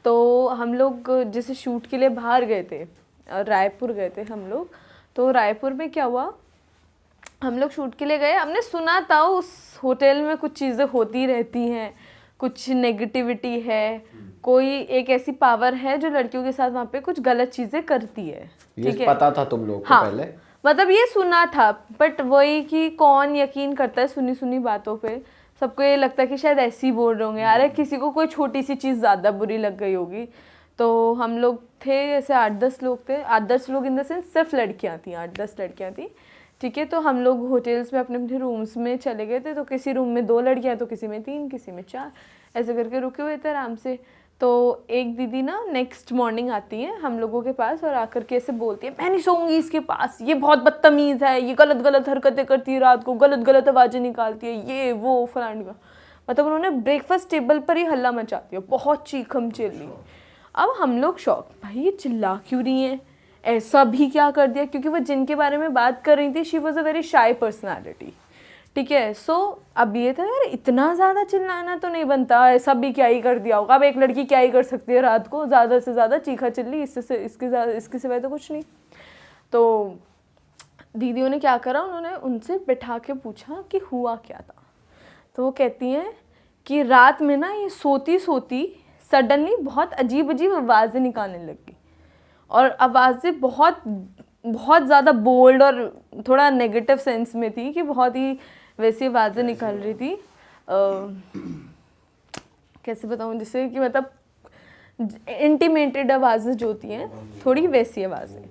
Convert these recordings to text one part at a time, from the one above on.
तो हम लोग जैसे शूट के लिए बाहर गए थे, रायपुर गए थे हम लोग। तो रायपुर में क्या हुआ, हम लोग शूट के लिए गए, हमने सुना था उस होटल में कुछ चीज़ें होती रहती हैं, कुछ नेगेटिविटी है, कोई एक ऐसी पावर है जो लड़कियों के साथ वहाँ पे कुछ गलत चीज़ें करती है। ये पता था तुम लोग को हाँ, पहले? मतलब ये सुना था, बट वही कि कौन यकीन करता है सुनी सुनी बातों पे। सबको ये लगता है कि शायद ऐसे ही बोल रहे होंगे, अरे किसी को कोई छोटी सी चीज़ ज़्यादा बुरी लग गई होगी। तो हम लोग थे ऐसे 8-10 लोग थे, 8-10 लोग इन द सेंस सिर्फ लड़कियां थी, 8-10 लड़कियां थी, ठीक है। तो हम लोग होटल्स में अपने अपने रूम्स में चले गए थे। तो किसी रूम में 2 लड़कियां, तो किसी में 3, किसी में 4, ऐसे करके रुके हुए थे आराम से। तो एक दीदी ना नेक्स्ट मॉर्निंग आती है हम लोगों के पास और आकर के ऐसे बोलती है, मैं नहीं सोऊंगी इसके पास, ये बहुत बदतमीज़ है, ये गलत गलत हरकतें करती है, रात को गलत गलत आवाज़ें निकालती है, ये वो फलाने का। मतलब उन्होंने ब्रेकफास्ट टेबल पर ही हल्ला मचा दिया, बहुत चीखम चिल्ली। अब हम लोग शॉक, भाई ये चिल्ला क्यों रही है, ऐसा भी क्या कर दिया, क्योंकि वो जिनके बारे में बात कर रही थी she was a very shy personality, ठीक है। सो अब ये था यार इतना ज़्यादा चिल्लाना तो नहीं बनता, ऐसा भी क्या ही कर दिया होगा, अब एक लड़की क्या ही कर सकती है रात को, ज़्यादा से ज़्यादा चीखा चिल्ली, इसके सिवाय तो कुछ नहीं। तो दीदियों ने क्या करा, उन्होंने उनसे बिठा के पूछा कि हुआ क्या था। तो वो कहती हैं कि रात में ना ये सोती सोती सडनली बहुत अजीब अजीब आवाज़ें निकालने लगी, और आवाज़ें बहुत बहुत ज़्यादा बोल्ड और थोड़ा नेगेटिव सेंस में थी, कि बहुत ही वैसी आवाज़ें निकल रही थी। कैसे बताऊँ, जिससे कि मतलब इंटीमेटेड आवाज़ें जो होती हैं, थोड़ी वैसी आवाज़ें,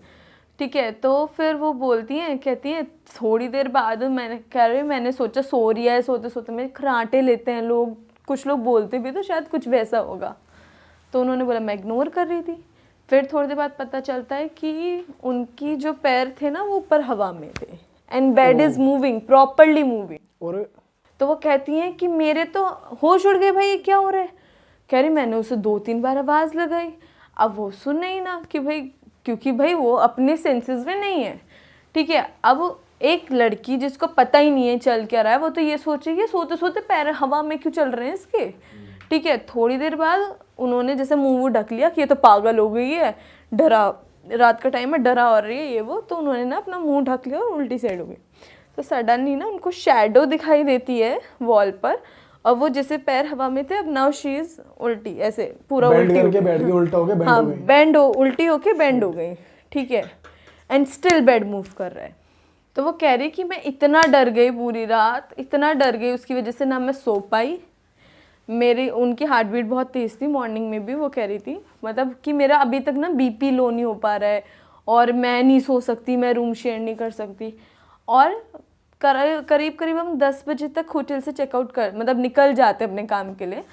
ठीक है। तो फिर वो बोलती हैं, कहती हैं थोड़ी देर बाद मैंने सोचा सो रही है, सोते सोते में खराटे लेते हैं लोग, कुछ लोग बोलते भी तो शायद कुछ वैसा होगा। तो उन्होंने बोला मैं इग्नोर कर रही थी। फिर थोड़ी देर बाद पता चलता है कि उनकी जो पैर थे ना वो ऊपर हवा में थे, and bed is moving, properly moving. और तो वो कहती हैं कि मेरे तो होश उड़ गए, भाई ये क्या हो रहा है। कह रही मैंने उसे 2-3 बार आवाज़ लगाई, अब वो सुन ही ना, कि भाई क्योंकि भाई वो अपने सेंसेस में नहीं है, ठीक है। अब एक लड़की जिसको पता ही नहीं है चल क्या रहा है, वो तो ये सोचेगी सोते सोते पैर हवा में क्यों चल रहे हैं इसके, ठीक है। थोड़ी देर बाद उन्होंने जैसे मुंह ढक लिया कि ये तो पागल हो गई है, डरा, रात का टाइम है, डरा और रही है ये वो। तो उन्होंने ना अपना मुंह ढक लिया और उल्टी साइड हो गई। तो सडनली ना उनको शैडो दिखाई देती है वॉल पर, और वो जैसे पैर हवा में थे, अब नाउ शी इज उल्टी, ऐसे पूरा बेंड उल्टी करके बैठ गई, उल्टा हो गया, बेंड हाँ हो गई। बेंड हो, उल्टी होके बेंड हो गई, ठीक है। एंड स्टिल बेड मूव कर रहा है। तो वो कह रही कि मैं इतना डर गई पूरी रात, इतना डर गई, उसकी वजह से ना मैं सो पाई, मेरी उनकी हार्ट बीट बहुत तेज़ थी मॉर्निंग में भी, वो कह रही थी मतलब कि मेरा अभी तक ना बीपी लो नहीं हो पा रहा है, और मैं नहीं सो सकती, मैं रूम शेयर नहीं कर सकती। और करीब करीब हम 10 बजे तक होटल से चेकआउट कर मतलब निकल जाते अपने काम के लिए,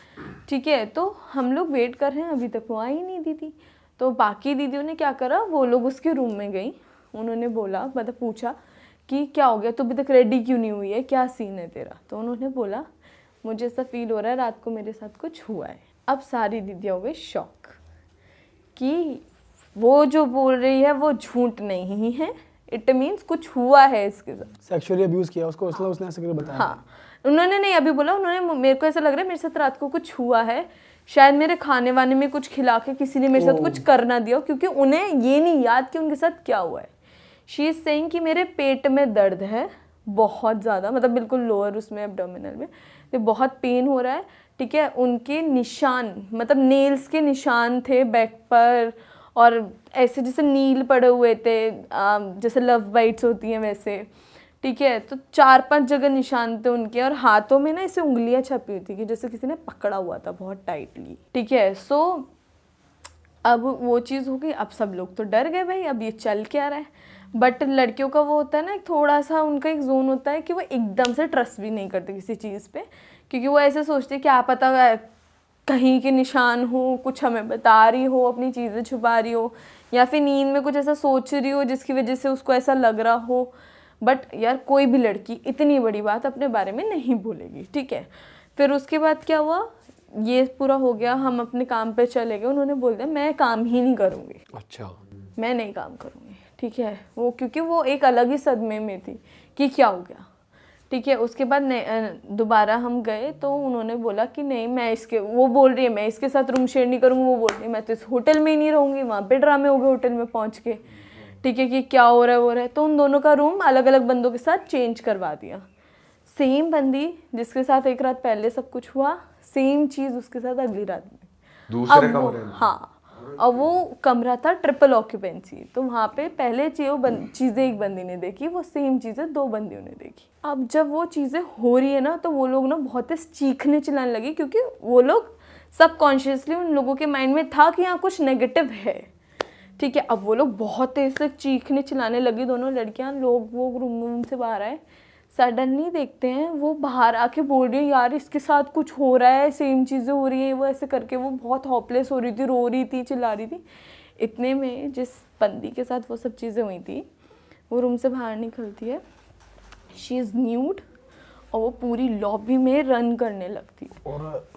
ठीक है। तो हम लोग वेट कर रहे हैं, अभी तक वो आई नहीं दीदी। तो बाकी दीदियों ने क्या करा, वो लोग उसके रूम में गई, उन्होंने बोला मतलब पूछा कि क्या हो गया, तू अभी तक रेडी क्यों नहीं हुई है, क्या सीन है तेरा। तो उन्होंने बोला मुझे ऐसा फील हो रहा है रात को मेरे साथ कुछ हुआ है। अब सारी दीदियाँ हो गई शॉक कि वो जो बोल रही है वो झूठ नहीं है, इट मीन्स कुछ हुआ है इसके साथ, सेक्सुअली अब्यूज किया उसको, इसलिए उसने ऐसे करके बताया। हाँ, उन्होंने नहीं अभी बोला, उन्होंने मेरे को ऐसा लग रहा है मेरे साथ रात को कुछ हुआ है, शायद मेरे खाने वाने में कुछ खिला के किसी ने मेरे साथ कुछ कर ना दिया, क्योंकि उन्हें ये नहीं याद कि उनके साथ क्या हुआ है। शी इज सेइंग कि मेरे पेट में दर्द है बहुत ज़्यादा, मतलब बिल्कुल लोअर उसमें एब्डोमिनल में, तो बहुत पेन हो रहा है, ठीक है। उनके निशान मतलब नेल्स के निशान थे बैक पर, और ऐसे जैसे नील पड़े हुए थे, जैसे लव बाइट्स होती हैं वैसे, ठीक है। तो 4-5 जगह निशान थे उनके, और हाथों में ना ऐसे उंगलियां छपी हुई थी कि जैसे किसी ने पकड़ा हुआ था बहुत टाइटली, ठीक है। सो अब वो चीज़ हो गई, अब सब लोग तो डर गए भाई, अब ये चल क्या रहा है। बट लड़कियों का वो होता है ना थोड़ा सा उनका एक जोन होता है कि वो एकदम से ट्रस्ट भी नहीं करते किसी चीज़ पे, क्योंकि वो ऐसे सोचते हैं क्या पता कहीं के निशान हो, कुछ हमें बता रही हो, अपनी चीज़ें छुपा रही हो, या फिर नींद में कुछ ऐसा सोच रही हो जिसकी वजह से उसको ऐसा लग रहा हो। बट यार कोई भी लड़की इतनी बड़ी बात अपने बारे में नहीं बोलेगी, ठीक है। फिर उसके बाद क्या हुआ, ये पूरा हो गया, हम अपने काम पे चले गए, उन्होंने बोल दिया मैं काम ही नहीं करूँगी, अच्छा, मैं नहीं काम करूँगी, ठीक है। वो क्योंकि वो एक अलग ही सदमे में थी कि क्या हो गया, ठीक है। उसके बाद दोबारा हम गए तो उन्होंने बोला कि नहीं मैं इसके, वो बोल रही है मैं इसके साथ रूम शेयर नहीं करूँगी, वो बोल रही है मैं तो इस होटल में ही नहीं रहूँगी। वहाँ पे ड्रामे हो गए होटल में पहुँच के, ठीक है, कि क्या हो रहा है वो रहा है। तो उन दोनों का रूम अलग अलग बंदों के साथ चेंज करवा दिया। सेम बंदी जिसके साथ एक रात पहले सब कुछ हुआ, सेम चीज़ उसके साथ अगली रात में। दूसरे कमरे में? हाँ, अब वो कमरा था ट्रिपल ऑक्यूपेंसी, तो वहाँ पे पहले चीज़ें एक बंदी ने देखी, वो सेम चीज़ें 2 बंदियों ने देखी। अब जब वो चीज़ें हो रही है ना तो वो लोग ना बहुत तेज चीखने चिल्लाने लगे, क्योंकि वो लोग सबकॉन्शियसली उन लोगों के माइंड में था कि यहाँ कुछ नेगेटिव है, ठीक है। अब वो लोग बहुत तेज से चीखने चिल्लाने लगी दोनों लड़कियाँ, लोग वो रूम से बाहर आए। सडनली देखते हैं वो बाहर आके बोल रही है यार इसके साथ कुछ हो रहा है, सेम चीज़ें हो रही हैं, वो ऐसे करके वो बहुत होपलेस हो रही थी, रो रही थी, चिल्ला रही थी। इतने में जिस बंदी के साथ वो सब चीज़ें हुई थी वो रूम से बाहर निकलती है, शी इज़ न्यूड, और वो पूरी लॉबी में रन करने लगती। और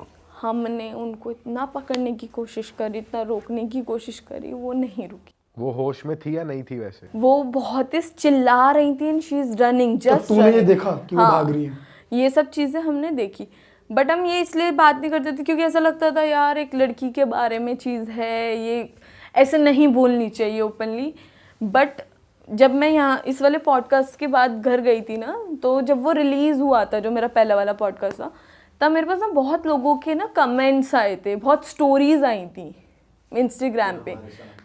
हमने उनको इतना पकड़ने की कोशिश करी, इतना रोकने की कोशिश करी, वो नहीं रुकी। वो होश में थी या नहीं थी वैसे? वो बहुत ही चिल्ला रही थी एंड शी इज रनिंग तो जस्ट। तूने ये देखा कि वो भाग रही है? ये सब चीज़ें हमने देखी, बट हम ये इसलिए बात नहीं करते थे क्योंकि ऐसा लगता था यार एक लड़की के बारे में चीज़ है, ये ऐसे नहीं बोलनी चाहिए ओपनली। बट जब मैं यहाँ इस वाले पॉडकास्ट के बाद घर गई थी ना, तो जब वो रिलीज़ हुआ था, जो मेरा पहला वाला पॉडकास्ट था, तब मेरे पास ना बहुत लोगों के ना कमेंट्स आए थे, बहुत स्टोरीज आई थी इंस्टाग्राम पे।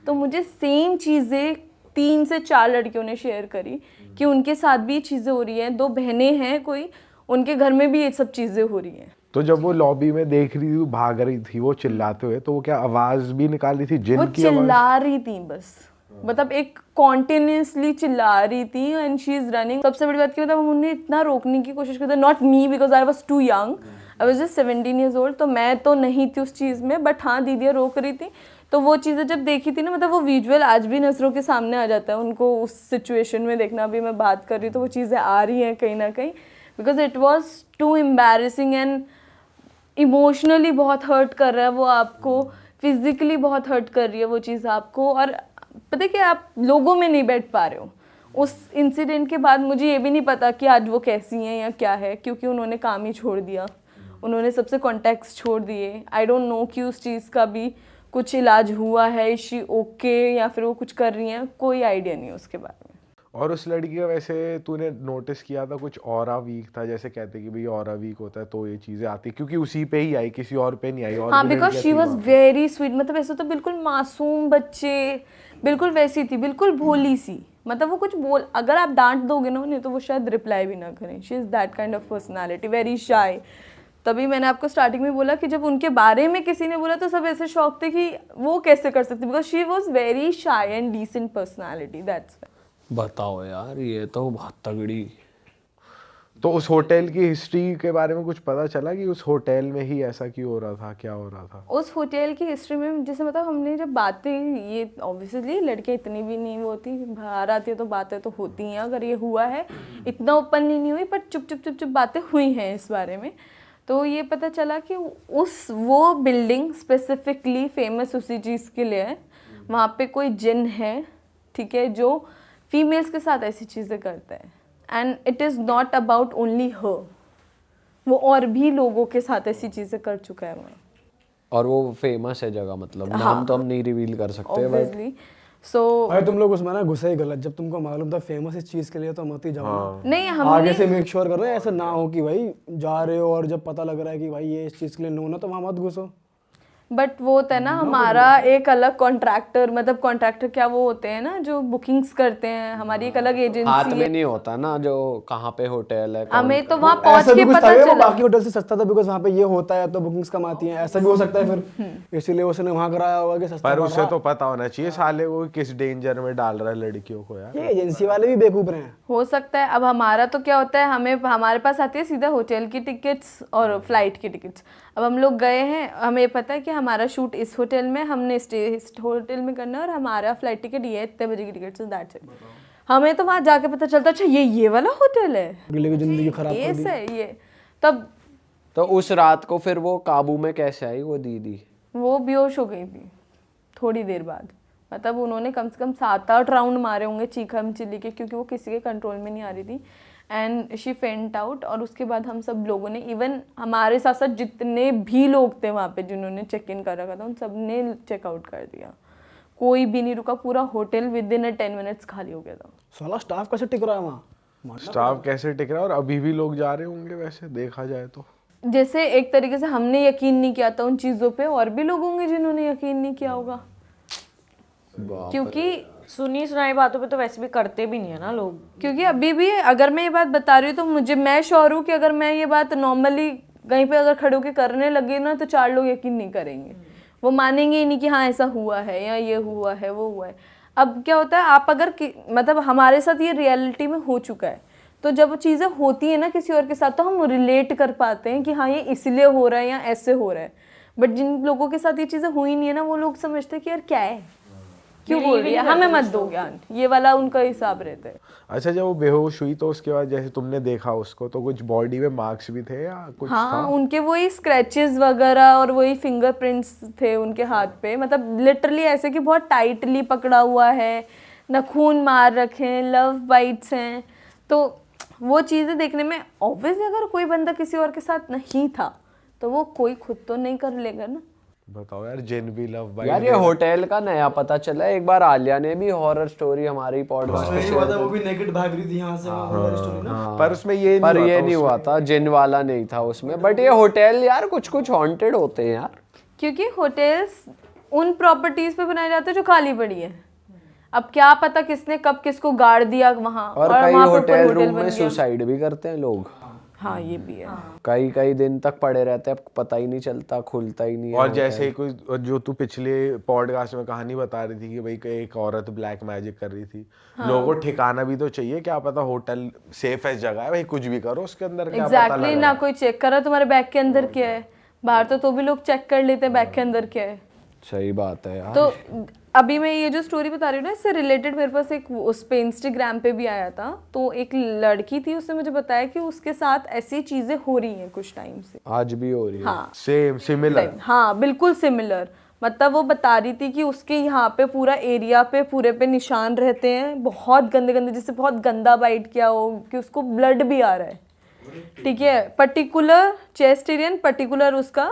तो मुझे सेम चीज़ें 3 से 4 लड़कियों ने शेयर करी कि उनके साथ भी ये चीज़ें हो रही हैं, 2 बहनें हैं कोई, उनके घर में भी ये सब चीज़ें हो रही हैं। तो जब वो लॉबी में देख रही थी, भाग रही थी वो चिल्लाते हुए, तो वो क्या आवाज भी निकाल रही थी, जिन वो की आवाज? चिल्ला रही थी बस, मतलब एक कॉन्टिन्यूसली चिल्ला रही थी एंड शी इज रनिंग। सबसे बड़ी बात की मतलब उन्हें इतना रोकने की कोशिश की, not me because I was too young, I was just 17 years old, तो मैं तो नहीं थी उस चीज़ में, बट हाँ दीदियाँ रोक रही थी। तो वो चीज़ें जब देखी थी ना, मतलब वो विजुअल आज भी नज़रों के सामने आ जाता है उनको, उस सिचुएशन में देखना। अभी मैं बात कर रही हूँ तो वो चीज़ें आ रही हैं कहीं ना कहीं, because it was too embarrassing and emotionally बहुत हर्ट कर रहा है वो आपको, फिजिकली बहुत हर्ट कर रही है वो चीज़ आपको, और पता है कि आप लोगों में नहीं बैठ पा रहे हो। उस इंसिडेंट के बाद मुझे ये भी नहीं पता कि आज वो कैसी हैं या क्या है, क्योंकि उन्होंने काम ही छोड़ दिया, उन्होंने सबसे कॉन्टैक्ट्स छोड़ दिए। आई डोंट नो कि उस चीज़ का भी कुछ इलाज हुआ है, शी ओके, या फिर वो कुछ कर रही हैं, कोई आइडिया नहीं उसके बारे में। और उस लड़की का वैसे तूने नोटिस किया था कुछ ऑरा वीक था, जैसे कहते कि भाई ऑरा वीक होता है तो ये चीजें आती, क्योंकि उसी पे ही आई, किसी और पे नहीं आई। और हाँ, भी बिकॉज लड़कियां शी थी वॉज वहाँ पे। वेरी स्वीट, मतलब ऐसा तो बिल्कुल मासूम बच्चे, बिल्कुल वैसी थी, बिल्कुल भोली सी। मतलब वो कुछ बोल, अगर आप डांट दोगे ना उन्हें तो वो शायद रिप्लाई भी ना करें। She is that kind of personality, very shy. तभी मैंने आपको स्टार्टिंग में बोला कि जब उनके बारे में किसी ने बोला तो सब ऐसे शौक थे कि वो कैसे कर सकती, because she was very shy and decent personality, that's. बताओ यार, ये तो बहुत तगड़ी। तो उस होटल की हिस्ट्री के बारे में कुछ पता चला कि उस होटल में ही ऐसा क्यों हो रहा था, क्या हो रहा था? उस होटल की हिस्ट्री में जैसे मतलब हमने जब बातें, ये ऑब्वियसली लड़कियाँ इतनी भी नहीं होती, बाहर आती है तो बातें तो होती हैं, अगर ये हुआ है इतना ओपनली नहीं हुई, पर चुप चुप चुप चुप बातें हुई हैं इस बारे में। तो ये पता चला कि वो बिल्डिंग स्पेसिफिकली फेमस उसी चीज़ के लिए है, वहाँ पे कोई जिन है, ठीक है, जो फीमेल्स के साथ ऐसी चीज़ें करता है, and it is not about only her, वो और भी लोगों के साथ ऐसी चीज़ें कर चुका है वहाँ। और वो फेमस है जगह, मतलब नाम तो हम नहीं रिवील कर सकते, बट ऑब्वियसली। सो भाई तुम लोग उसमें ना घुसे ही गलत, जब तुमको मालूम था फेमस इस चीज के लिए तो मत ही जाओ ना। नहीं, आगे हमने से मेक श्योर कर रहे हैं ऐसा ना हो कि भाई जा रहे हो और जब पता लग रहा है कि भाई ये इस चीज के लिए नो ना, तो वहाँ मत घुसो। बट वो होता है ना हमारा एक अलग कॉन्ट्रैक्टर, मतलब कॉन्ट्रैक्टर क्या वो होते हैं ना जो बुकिंग्स करते हैं, हमारी एक अलग हाथ एजेंसी में है। नहीं होता ना जो कहाँ पे होटल है, कौन हमें तो वहाँ पहुँच ऐसा भी के कुछ पता था क्या, वो चला। बाकी होटल से सस्ता था बिकॉज वहाँ पे ये होता है तो बुकिंग्स कम आती हैं, ऐसा भी हो सकता है फिर, इसीलिए उसने वहाँ कराया होगा कि सस्ता पर पड़ उसे रहा। तो पता होना चाहिए साले वो किस डेंजर में डाल रहा है लड़कियों को यार। ये एजेंसी वाले भी बेवकूफ रहे हैं। हो सकता है। अब हमारा तो क्या होता है, हमें हमारे पास आती है सीधा होटल की टिकट्स और फ्लाइट की टिकट्स। अब हम लोग गए हैं, हमें पता है कि हमारा शूट इस होटल में, हमने स्टे इस होटल में करना है और हमारा फ्लाइट टिकट ये इतने बजे की टिकट से, दैट्स इट। हमें तो वहाँ जाके पता चलता अच्छा ये वाला होटल है, अगले की जिंदगी खराब ये कर दी। से ये। तब तो उस रात को फिर वो काबू में कैसे आई वो दीदी? वो बेहोश हो गई थी थोड़ी देर बाद, मतलब उन्होंने कम से कम 7-8 राउंड मारे होंगे चीखम चिल्ली के, क्योंकि वो किसी के कंट्रोल में नहीं आ रही थी। एंड शी फेंट आउट। और उसके बाद हम सब लोगों ने, इवन हमारे साथ साथ जितने भी लोग थे वहाँ पे जिन्होंने चेक इन कर रखा था, उन सब ने चेकआउट कर दिया, कोई भी नहीं रुका। पूरा होटल विद इन 10 मिनट्स खाली हो गया था। साला स्टाफ कैसे टिक रहा है वहाँ? स्टाफ कैसे टिक रहा है, और अभी भी लोग जा रहे होंगे वैसे देखा जाए तो। जैसे एक तरीके से हमने यकीन नहीं किया था उन चीज़ों पे, और भी लोग होंगे जिन्होंने यकीन नहीं किया होगा, क्योंकि सुनी सुनाई बातों पे तो वैसे भी करते भी नहीं है ना लोग। क्योंकि अभी भी अगर मैं ये बात बता रही हूँ तो मैं श्योर हूँ कि अगर मैं ये बात नॉर्मली कहीं पे अगर खड़े होकर करने लगी ना तो 4 लोग यकीन नहीं करेंगे, वो मानेंगे ही नहीं कि हाँ ऐसा हुआ है या ये हुआ है वो हुआ है। अब क्या होता है, आप अगर मतलब हमारे साथ ये रियलिटी में हो चुका है, तो जब चीज़ें होती है ना किसी और के साथ तो हम रिलेट कर पाते हैं कि हाँ ये इसलिए हो रहा है या ऐसे हो रहा है। बट जिन लोगों के साथ ये चीज़ें हुई नहीं है ना, वो लोग समझते हैं कि यार क्या है, क्यों बोल रही है, हमें मत दो ज्ञान, ये वाला उनका हिसाब रहता है। अच्छा, जब वो बेहोश हुई तो उसके बाद जैसे तुमने देखा उसको, तो कुछ बॉडी में मार्क्स भी थे या कुछ हाँ था? उनके वही स्क्रैचेस वगैरह और वही फिंगरप्रिंट्स थे उनके हाथ पे, मतलब लिटरली ऐसे कि बहुत टाइटली पकड़ा हुआ है, नाखून मार रखे हैं, लव बाइट्स हैं। तो वो चीज़ें देखने में ऑब्वियसली अगर कोई बंदा किसी और के साथ नहीं था तो वो कोई खुद तो नहीं कर लेगा ना। बताओ यार, जिन भी लव बाइट यार ये होटल का नया पता चला। एक बार आलिया ने भी हॉरर स्टोरी हमारी पॉडकास्ट पे शेयर वो भी नेकेड भाग रही थी यहाँ से, वो स्टोरी ना। पर उसमें ये पर नहीं ये नहीं हुआ था, जिन वाला नहीं था उसमें। बट ये होटल यार कुछ कुछ हॉन्टेड होते हैं यार, क्योंकि होटल्स उन प्रॉपर्टीज पे बनाए जाते हैं जो खाली पड़ी है। अब क्या पता किसने कब किसको गाड़ दिया वहाँ, और कई वहाँ पे होटल होटल रूम बन में गया। सुसाइड भी करते हैं लोग। हाँ ये भी है। कई कई दिन तक पड़े रहते हैं, पता ही नहीं चलता, खुलता ही नहीं है और होटल। जैसे ही कोई जो तू पिछले पॉडकास्ट में कहानी बता रही थी कि भाई एक औरत ब्लैक मैजिक कर रही थी, लोगों को ठिकाना भी तो चाहिए, क्या पता होटल सेफ है जगह है भाई, कुछ भी करो उसके अंदर क्या पता एग्जैक्टली लगा। ना कोई चेक करा तुम्हारे बैग के अंदर क्या है, बाहर तो भी लोग चेक कर लेते हैं बैग के अंदर क्या है। सही बात है यार। तो अभी मैं ये जो स्टोरी बता रही हूँ ना, इससे रिलेटेड मेरे पास एक उस पे इंस्टाग्राम पे भी आया था। तो एक लड़की थी, उसने मुझे बताया कि उसके साथ ऐसी चीजें हो रही हैं कुछ टाइम से। आज भी हो रही है। हाँ सेम सिमिलर। हाँ बिल्कुल सिमिलर। मतलब वो बता रही थी कि उसके यहाँ पे पूरा एरिया पे पूरे पे निशान रहते हैं, बहुत गंदे गंदे, जिससे बहुत गंदा बाइट किया हो कि उसको ब्लड भी आ रहा है। ठीक है, पर्टिकुलर चेस्ट एरिया, पर्टिकुलर उसका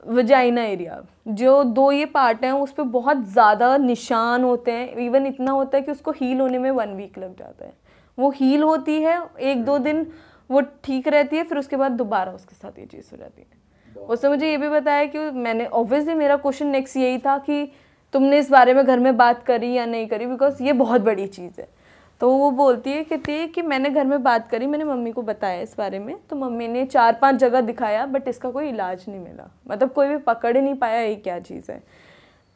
वजाइना एरिया, जो 2 ये पार्ट हैं उस पर बहुत ज़्यादा निशान होते हैं। इवन इतना होता है कि उसको हील होने में 1 वीक लग जाता है। वो हील होती है 1-2 दिन, वो ठीक रहती है, फिर उसके बाद दोबारा उसके साथ ये चीज़ हो जाती है। उसने मुझे ये भी बताया कि मैंने ऑब्वियसली, मेरा क्वेश्चन नेक्स्ट यही था कि तुमने इस बारे में घर में बात करी या नहीं करी, बिकॉज ये बहुत बड़ी चीज़ है। तो वो बोलती है, कहती है कि मैंने घर में बात करी, मैंने मम्मी को बताया इस बारे में, तो मम्मी ने 4-5 जगह दिखाया, बट इसका कोई इलाज नहीं मिला, मतलब कोई भी पकड़ ही नहीं पाया ये क्या चीज़ है।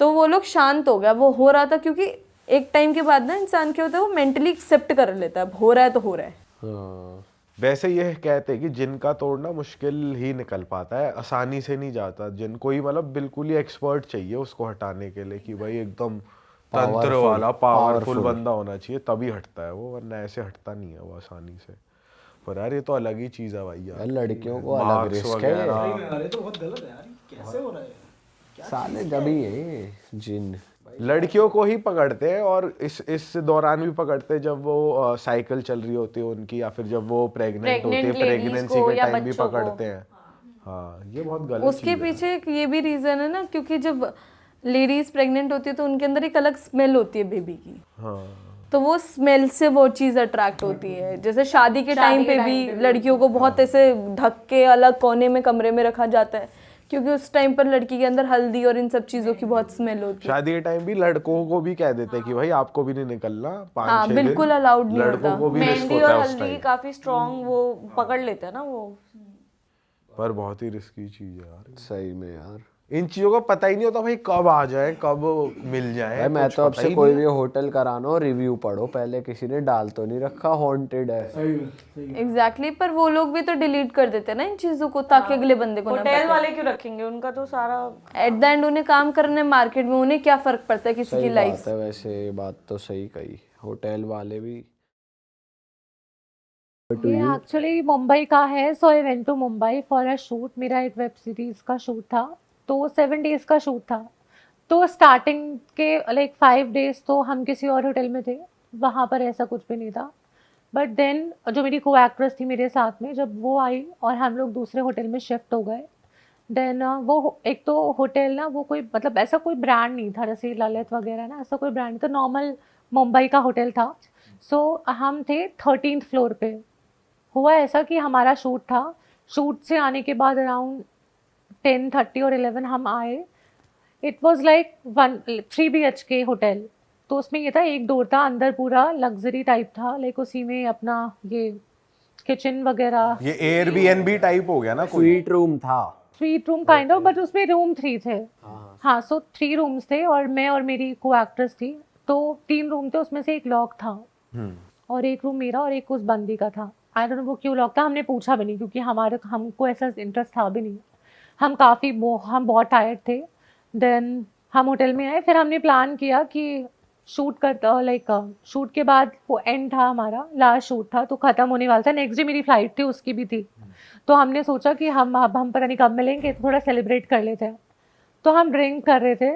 तो वो लोग शांत हो गया, वो हो रहा था, क्योंकि एक टाइम के बाद ना इंसान क्या होता है, वो मेंटली एक्सेप्ट कर लेता है, हो रहा है तो हो रहा है। हाँ। वैसे ये कहते हैं कि जिन का तोड़ना मुश्किल ही निकल पाता है, आसानी से नहीं जाता। जिन कोई मतलब बिल्कुल ही एक्सपर्ट चाहिए उसको हटाने के लिए, कि भाई एकदम तंत्र वाला पावरफुल बंदा होना चाहिए, तभी हटता है वो, वरना ऐसे हटता नहीं है वो आसानी से। पर यार ये तो अलग ही चीज है भाई यार, लड़कियों को अलग रिस्क है। अरे तो बहुत गलत है यार, कैसे हो रहा है? साले जब ही है जिन लड़कियों को ही पकड़ते हैं, और इस दौरान भी पकड़ते हैं जब वो साइकिल चल रही होती है उनकी, या फिर जब वो प्रेग्नेंट होती है, Pregnant ladies प्रेगनेंसी को के या टाइम भी बच्चों को। पकड़ते हैं। हाँ ये बहुत गलत उसके चीज़ है। पीछे एक ये भी रीज़न है ना, क्योंकि जब लेडीज़ प्रेग्नेंट होती है तो उनके अंदर एक अलग स्मेल होती है बेबी की, हाँ तो वो स्मेल से वो चीज़ अट्रैक्ट होती है। जैसे शादी के टाइम पे भी लड़कियों को बहुत ऐसे ढक के अलग कोने में कमरे में रखा जाता है, क्योंकि उस टाइम पर लड़की के अंदर हल्दी और इन सब चीज़ों की बहुत स्मेल होती है। शादी के टाइम भी लड़कों को भी कह देते हैं कि भाई आपको भी नहीं निकलना, 5-6 हाँ, दिन बिल्कुल allowed नहीं लड़कों होता। को भी रिस्क मेहंदी होता और है उस हल्दी टाइम। काफी स्ट्रॉन्ग वो पकड़ लेते हैं ना वो। पर बहुत ही रिस्की चीज है यार, सही में यार। इन चीजों का पता ही नहीं होता भाई, कब आ जाए कब मिल जाए। भाई मैं कुछ तो पता आपसे ही कोई नहीं। भी होटल कराना हो रिव्यू पढ़ो पहले, किसी ने डाल तो नहीं रखा हॉन्टेड है। एग्जैक्टली, पर वो लोग भी तो डिलीट कर देते हैं ना इन चीज़ों को, ताकि अगले बंदे को ना होटल वाले क्यों रखेंगे, उनका तो सारा एट द एंड उन्हें काम करने मार्केट में, उन्हें क्या फर्क पड़ता है किसी की सही लाइफ बात है, वैसे ये बात तो सही कही। होटल वाले भी ये एक्चुअली मुंबई का है। So I went to Mumbai for a shoot. मेरा एक वेब सीरीज का शूट था, तो 7 डेज का शूट था। तो स्टार्टिंग के लाइक 5 डेज तो हम किसी और होटल में थे, वहाँ पर ऐसा कुछ भी नहीं था। बट देन जो मेरी को एक्ट्रेस थी मेरे साथ में, जब वो आई और हम लोग दूसरे होटल में शिफ्ट हो गए, देन वो एक तो होटल ना, वो कोई मतलब ऐसा कोई ब्रांड नहीं था जैसे ललित वगैरह ना, ऐसा कोई ब्रांड नहीं था, नॉर्मल मुंबई का होटल था। सो हम थे 13th फ्लोर पे। हुआ ऐसा कि हमारा शूट था, शूट से आने के बाद अराउंड 10:30 और 11 हम आए। It was like 3 BHK hotel. तो उसमें ये था, एक डोर था, अंदर पूरा लग्जरी टाइप था, लाइक उसी में अपना ये किचन वगैरह, ये एयरबीएनबी टाइप हो गया ना कोई। स्वीट रूम था। Suite room kind of, but उसमें रूम 3 थे। हाँ, सो 3 रूम्स थे और मैं और मेरी को एक्ट्रेस थी, तो 3 रूम थे, उसमें से एक लॉक था और एक रूम मेरा और एक उस बंदी का था। आई डोंट नो वो क्यों लॉक था, हमने पूछा भी नहीं क्योंकि हमको ऐसा इंटरेस्ट था भी नहीं। हम बहुत टायर्ड थे। देन हम होटल में आए, फिर हमने प्लान किया कि शूट शूट के बाद वो एंड था, हमारा लास्ट शूट था, तो ख़त्म होने वाला था। नेक्स्ट डे मेरी फ्लाइट थी, उसकी भी थी। तो हमने सोचा कि हम पता नहीं कब मिलेंगे, तो थोड़ा सेलिब्रेट कर लेते हैं। तो हम ड्रिंक कर रहे थे,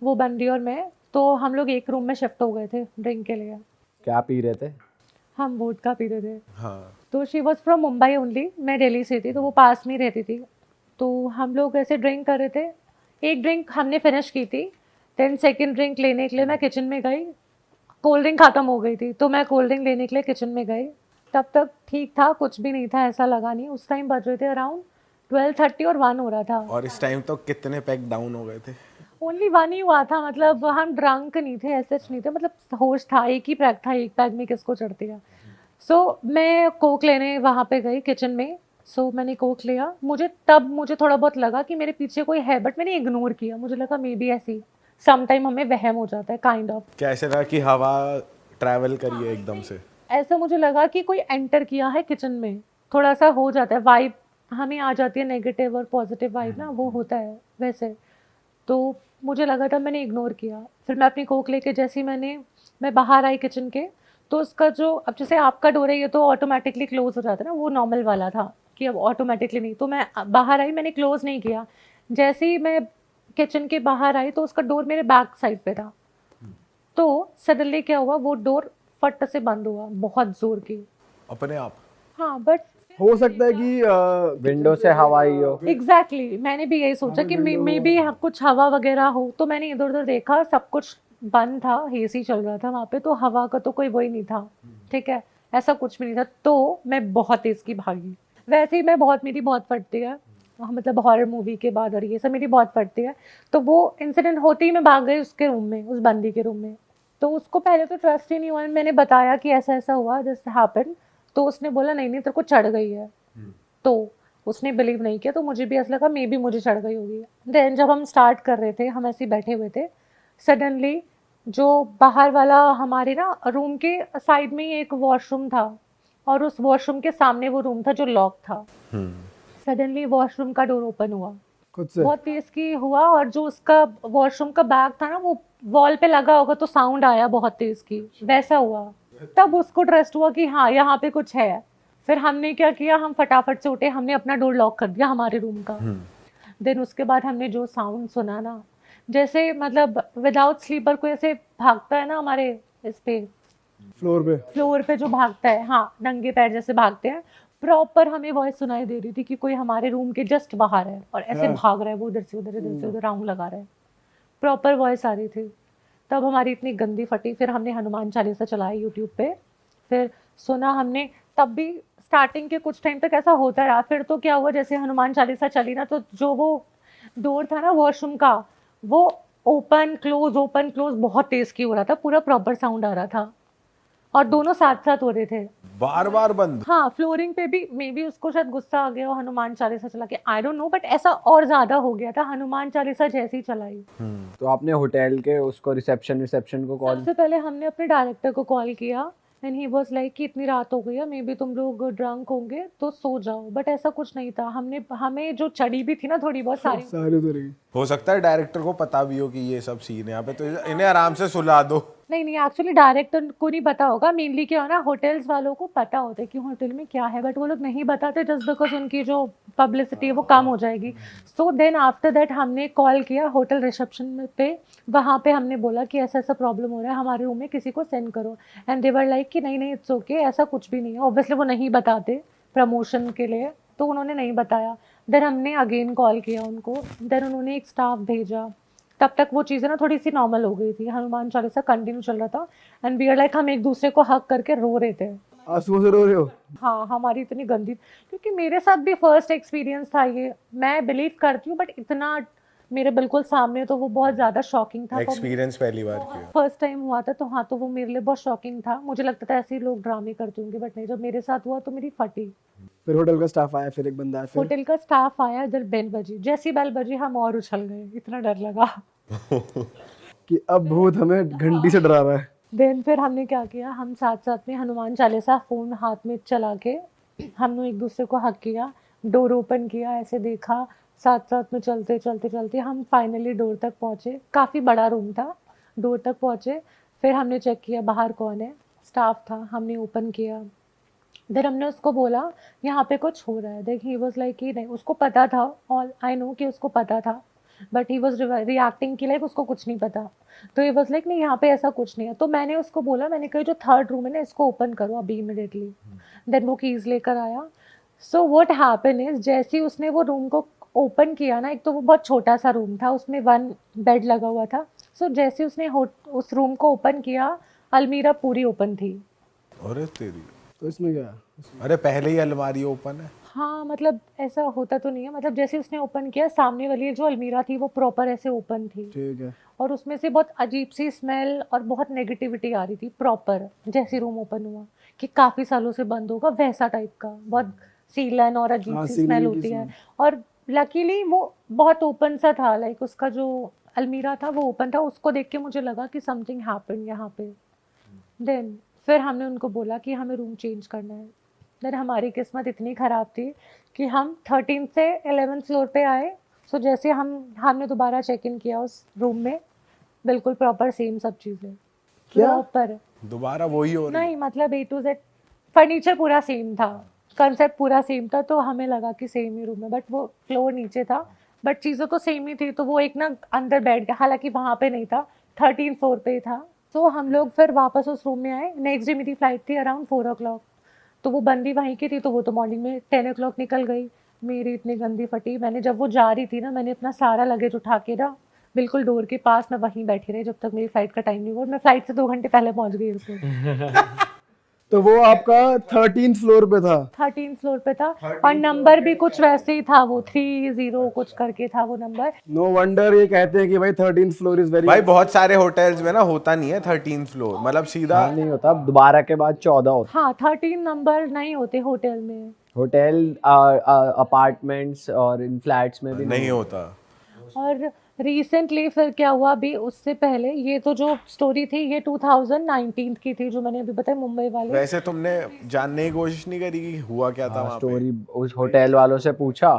वो बंदी और मैं, तो हम लोग एक रूम में शिफ्ट हो गए थे ड्रिंक के लिए। क्या पी रहे थे? हम वोडका पी रहे थे। हाँ। तो she was from Mumbai only, मैं दिल्ली से थी, तो वो पास में ही रहती थी। तो हम लोग ऐसे ड्रिंक कर रहे थे, एक ड्रिंक हमने फिनिश की थी। देन सेकंड ड्रिंक लेने के लिए मैं किचन में गई, कोल्ड ड्रिंक ख़त्म हो गई थी, तो मैं कोल्ड ड्रिंक लेने के लिए किचन में गई। तब तक ठीक था, कुछ भी नहीं था, ऐसा लगा नहीं। उस टाइम बज रहे थे अराउंड 12:30 और 1 हो रहा था। और इस टाइम तो कितने पैक डाउन हो गए थे? ओनली 1 ही हुआ था, मतलब हम ड्रंक नहीं थे, ऐसे नहीं थे, मतलब होश था, एक ही पैक था, एक पैक में किसको चढ़ती है। सो मैं कोक लेने वहाँ पे गई किचन में। सो मैंने कोक लिया, मुझे थोड़ा बहुत लगा कि मेरे पीछे कोई है, बट मैंने इग्नोर किया। मुझे लगा मे बी ऐसी समटाइम हमें वहम हो जाता है काइंड ऑफ, कैसे लगा कि हवा ट्रैवल करी है एकदम से? ऐसा मुझे लगा कि कोई एंटर किया है किचन में। थोड़ा सा हो जाता है वाइब, हमें आ जाती है नेगेटिव और पॉजिटिव वाइब ना, वो होता है वैसे। तो मुझे लगा था, मैंने इग्नोर किया। फिर मैं अपनी कोक लेके जैसे ही मैं बाहर आई किचन के, तो उसका जो, अब जैसे आपका डोर है ये तो ऑटोमेटिकली क्लोज हो जाता है ना, वो नॉर्मल वाला था कि अब ऑटोमेटिकली नहीं। तो मैं बाहर आई, मैंने क्लोज नहीं किया। जैसे ही मैं किचन के बाहर आई तो उसका डोर मेरे बैक साइड पे था। तो सडनली क्या हुआ, वो डोर फट से बंद हुआ, बहुत जोर की। अपने आप? हाँ, बट हो सकता है कि विंडो से हवा आई हो। एग्जैक्टली मैंने भी यही सोचा कि मे बी कुछ हवा वगैरह हो। तो मैंने इधर उधर देखा, सब कुछ बंद था, एसी चल रहा था वहाँ पे, तो हवा का तो कोई वही नहीं था, ठीक है, ऐसा कुछ भी नहीं था। तो मैं बहुत तेज की भागी। वैसे ही मेरी बहुत फटती है, मतलब हॉरर मूवी के बाद और ये सब मेरी बहुत फटती है। तो वो इंसिडेंट होते ही मैं भाग गई उसके रूम में, उस बंदी के रूम में। तो उसको पहले तो ट्रस्ट ही नहीं हुआ, मैंने बताया कि ऐसा ऐसा हुआ, दिस हैपेंड। तो उसने बोला नहीं नहीं तेरे को चढ़ गई है। तो उसने बिलीव नहीं किया, तो मुझे भी ऐसा लगा मे बी मुझे चढ़ गई होगी। देन जब हम स्टार्ट कर रहे थे, हम ऐसे ही बैठे हुए थे, सडनली जो बाहर वाला हमारे ना रूम के साइड में ही एक वॉशरूम था, और उस वॉशरूम के सामने वो रूम था जो लॉक था। सडनली वॉशरूम का डोर ओपन हुआ, खुद से। बहुत तेज की हुआ, और जो उसका वॉशरूम का बैग था ना, वो वॉल पे लगा होगा तो साउंड आया बहुत तेज की, वैसा हुआ। तब उसको ट्रस्ट हुआ कि हाँ यहाँ पे कुछ है। फिर हमने क्या किया, हम फटाफट से उठे, हमने अपना डोर लॉक कर दिया हमारे रूम का। देन उसके बाद हमने जो साउंड सुना ना, जैसे मतलब विदाउट स्लीपर कोई ऐसे भागता है ना हमारे इस पे फ्लोर पे जो भागता है, हाँ नंगे पैर जैसे भागते हैं, प्रॉपर हमें वॉइस सुनाई दे रही थी कि कोई हमारे रूम के जस्ट बाहर है और ऐसे भाग रहा है, वो इधर से उधर राउंड लगा रहा है, प्रॉपर वॉइस आ रही थी। तब हमारी इतनी गंदी फटी, फिर हमने हनुमान चालीसा चलाई यूट्यूब पे, फिर सुना हमने। तब भी स्टार्टिंग के कुछ टाइम तक ऐसा होता रहा। फिर तो क्या हुआ, जैसे हनुमान चालीसा चली ना, तो जो वो डोर था ना वॉशरूम का, वो ओपन क्लोज बहुत तेज की हो रहा था, पूरा प्रॉपर साउंड आ रहा था, और दोनों साथ साथ हो रहे थे, बार बार बंद। हाँ फ्लोरिंग पे भी। मे बी उसको शायद गुस्सा आ गया हो हनुमान चालीसा चला के, आई डोंट नो, बट ऐसा और ज्यादा हो गया था हनुमान चालीसा जैसी चलाई। तो आपने होटल के उसको रिसेप्शन को कॉल? सबसे पहले हमने अपने डायरेक्टर को कॉल किया, एंड ही वाज लाइक कि इतनी रात हो गई है, मे बी तुम लोग ड्रंक होंगे तो सो जाओ, बट ऐसा कुछ नहीं था। हमें जो चढ़ी भी थी ना थोड़ी बहुत सारी सारी उधर गई। हो सकता है डायरेक्टर को पता भी हो कि ये सब सीन है यहाँ पे, तो इन्हें आराम से सुला दो। नहीं नहीं, एक्चुअली डायरेक्टर को नहीं पता होगा, मेनली क्या है ना, होटल्स वालों को पता होता है कि होटल में क्या है, बट वो लोग नहीं बताते जस्ट बिकॉज उनकी जो पब्लिसिटी है वो कम हो जाएगी। सो देन आफ्टर दैट हमने कॉल किया होटल रिसेप्शन पे, वहाँ पे हमने बोला कि ऐसा ऐसा प्रॉब्लम हो रहा है, हमारे रूम में किसी को सेंड करो, एंड दे वर लाइक कि नहीं नहीं इट्स ओके, ऐसा कुछ भी नहीं है। ऑब्वियसली वो नहीं बताते प्रमोशन के लिए, तो उन्होंने नहीं बताया। देन हमने अगेन कॉल किया उनको, देन उन्होंने एक स्टाफ भेजा। तब तक वो चीज़ें ना थोड़ी सी नॉर्मल हो गई थी, हनुमान चालीसा कंटिन्यू चल रहा था, एंड वी आर लाइक हम एक दूसरे को हक करके रो रहे थे। आंसुओं से रो रहे हो? हाँ, हमारी इतनी गंदी, क्योंकि मेरे साथ भी फर्स्ट एक्सपीरियंस था ये, मैं बिलीव करती हूँ बट इतना मेरे बिल्कुल सामने, तो वो बहुत ज़्यादा शॉकिंग था। एक्सपीरियंस पहली बार किया। फर्स्ट टाइम हुआ था, तो हाँ, तो वो मेरे लिए बहुत शॉकिंग था। मुझे लगता था ऐसे ही लोग ड्रामे करते होंगे, बट नहीं, जब मेरे साथ हुआ तो मेरी फटी। फिर होटल का स्टाफ आया, फिर एक बंदा आया, फिर होटल का स्टाफ आया, इधर बेल बजी, जैसी बेल बजी हम और उछल गए, इतना डर लगा। कि अब भूत हमें घंटी से डरा रहा है। देन फिर हमने क्या किया, हम साथ साथ में हनुमान चालीसा फ़ोन हाथ में चला के हमने एक दूसरे को हक किया, डोर ओपन किया, ऐसे देखा, साथ साथ में चलते चलते चलते हम फाइनली डोर तक पहुँचे। काफ़ी बड़ा रूम था, डोर तक पहुँचे, फिर हमने चेक किया बाहर कौन है, स्टाफ था, हमने ओपन किया। देन हमने उसको बोला यहाँ पे कुछ हो रहा है, देख ही वॉज लाइक कि नहीं, उसको पता था, ऑल आई नो कि उसको पता था, बट ही वॉज रिएक्टिंग कि लाइक उसको कुछ नहीं पता। तो ही वॉज लाइक नहीं यहाँ पे ऐसा कुछ नहीं है। तो मैंने उसको बोला, मैंने कहा जो थर्ड रूम है ना इसको ओपन करो अभी इमिडिएटली। देन वो कीज लेकर आया। सो व्हाट हैपन इज, जैसे ही उसने वो रूम को ओपन किया ना, एक तो वो बहुत छोटा सा रूम था, उसमें 1 बेड लगा हुआ था। सो जैसे उसने उस रूम को ओपन किया, अलमीरा पूरी ओपन थी। अरे तेरी, तो इसमें क्या? अरे पहले ही अलमारी ओपन है। हाँ, मतलब ऐसा होता तो नहीं है, मतलब जैसे उसने ओपन किया, सामने वाली जो अलमीरा थी वो प्रॉपर ऐसे ओपन थी, ठीक है। और उसमें से बहुत अजीब सी स्मेल और बहुत नेगेटिविटी आ रही थी प्रॉपर, जैसे रूम ओपन हुआ कि काफ़ी सालों से बंद होगा वैसा टाइप का, बहुत सीलन और अजीब हाँ, सी सीलन स्मेल की होती है। smell। और लकीली वो बहुत ओपन सा था, लाइक उसका जो अलमीरा था वो ओपन था। उसको देख के मुझे लगा कि समथिंग हैपन यहाँ पे। देन फिर हमने उनको बोला कि हमें रूम चेंज करना है। देन हमारी किस्मत इतनी ख़राब थी कि हम 13 से 11 फ्लोर पे आए। सो जैसे हमने दोबारा चेक इन किया उस रूम में, बिल्कुल प्रॉपर सेम सब चीज़ें, क्या? प्रॉपर। दोबारा वही हो रही नहीं मतलब A to Z फर्नीचर पूरा सेम था, कंसेप्ट पूरा सेम था, तो हमें लगा कि सेम ही रूम है, बट वो फ्लोर नीचे था, बट चीज़ें तो सेम ही थी। तो वो एक ना अंदर बैठ गया, हालांकि वहाँ पे नहीं था, 13 फ्लोर पे था। तो हम लोग फिर वापस उस रूम में आए। नेक्स्ट डे मेरी फ्लाइट थी अराउंड 4 o'clock, तो वो बंदी वहीं की थी, तो वो तो मॉर्निंग में 10 o'clock निकल गई। मेरी इतनी गंदी फटी, मैंने जब वो जा रही थी ना, मैंने अपना सारा लगेज उठा के ना बिल्कुल डोर के पास मैं वहीं बैठी रही जब तक मेरी फ्लाइट का टाइम नहीं हुआ। मैं फ्लाइट से 2 घंटे पहले पहुंच गई एयरपोर्ट। तो वो आपका 13th फ्लोर पे था? 13 फ्लोर पे था, और नंबर भी कुछ वैसे ही था, वो 30 कुछ करके था वो नंबर। नो वंडर ये कहते हैं कि भाई 13th फ्लोर इज वेरी। भाई बहुत सारे होटल्स में ना होता नहीं है 13th फ्लोर, मतलब सीधा हाँ, नहीं होता, 12 के बाद 14 होता। हाँ, 13 नंबर नहीं होते होटल में। होटल, अपार्टमेंट्स और इन फ्लैट्स में भी नहीं होता। और रिसेंटली फिर क्या हुआ, अभी उससे पहले, ये तो जो स्टोरी थी ये 2019 की थी जो मैंने अभी बताई, मुंबई वाले। वैसे तुमने जानने की कोशिश नहीं करी कि हुआ क्या था वहाँ पे? स्टोरी उस होटल वालों से पूछा।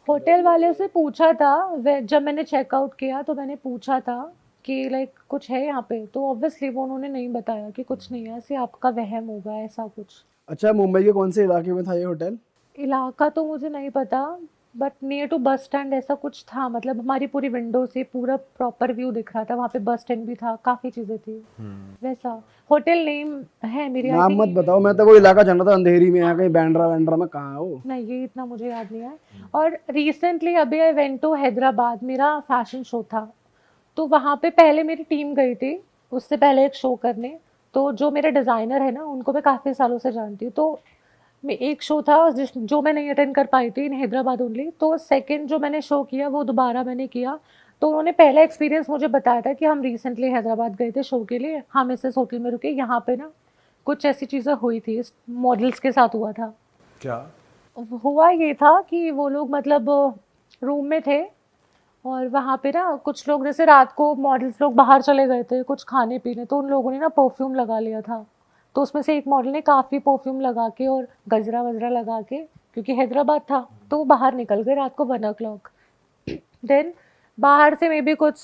होटल वाले से पूछा था, जब मैंने चेकआउट किया तो मैंने पूछा था कि लाइक कुछ है यहाँ पे, तो ऑब्वियसली वो उन्होंने नहीं बताया कि कुछ नहीं है, ऐसे आपका वहम होगा ऐसा कुछ। अच्छा, मुंबई के कौन से इलाके में था ये होटल? इलाका तो मुझे नहीं पता, but near to bus stand ऐसा कुछ था, मतलब हमारी पूरी विंडो से पूरा प्रॉपर व्यू दिख रहा था, वहाँ पे बस स्टैंड भी था, काफ़ी चीज़ें थी वैसा। होटल नेम है मेरी, I नाम think मत बताओ, मैं तो वो इलाका जानना था अंधेरी में, यहाँ कहीं बैंड्रा में कहाँ है वो? नहीं, ये इतना मुझे याद नहीं है। और रिसेंटली अभी आई वेंट टू हैदराबाद, मेरा फैशन शो था, तो वहाँ पे पहले मेरी टीम गई थी उससे पहले एक शो करने। तो जो मेरे डिज़ाइनर है ना, उनको मैं काफ़ी सालों से जानती हूँ, तो मैं एक शो था जो मैं नहीं अटेंड कर पाई थी इन हैदराबाद ओनली, तो सेकंड जो मैंने शो किया वो दोबारा मैंने किया। तो उन्होंने पहला एक्सपीरियंस मुझे बताया था कि हम रिसेंटली हैदराबाद गए थे शो के लिए, हम इस होटल में रुके, यहाँ पे ना कुछ ऐसी चीज़ें हुई थी, मॉडल्स के साथ हुआ था। क्या हुआ ये था कि वो लोग मतलब रूम में थे, और वहाँ पे ना कुछ लोग, जैसे रात को मॉडल्स लोग बाहर चले गए थे कुछ खाने पीने, तो उन लोगों ने ना परफ्यूम लगा लिया था। तो उसमें से एक मॉडल ने काफ़ी परफ्यूम लगा के और गजरा वजरा लगा के, क्योंकि हैदराबाद था, तो वो बाहर निकल गए रात को 1 o'clock। देन बाहर से मे भी कुछ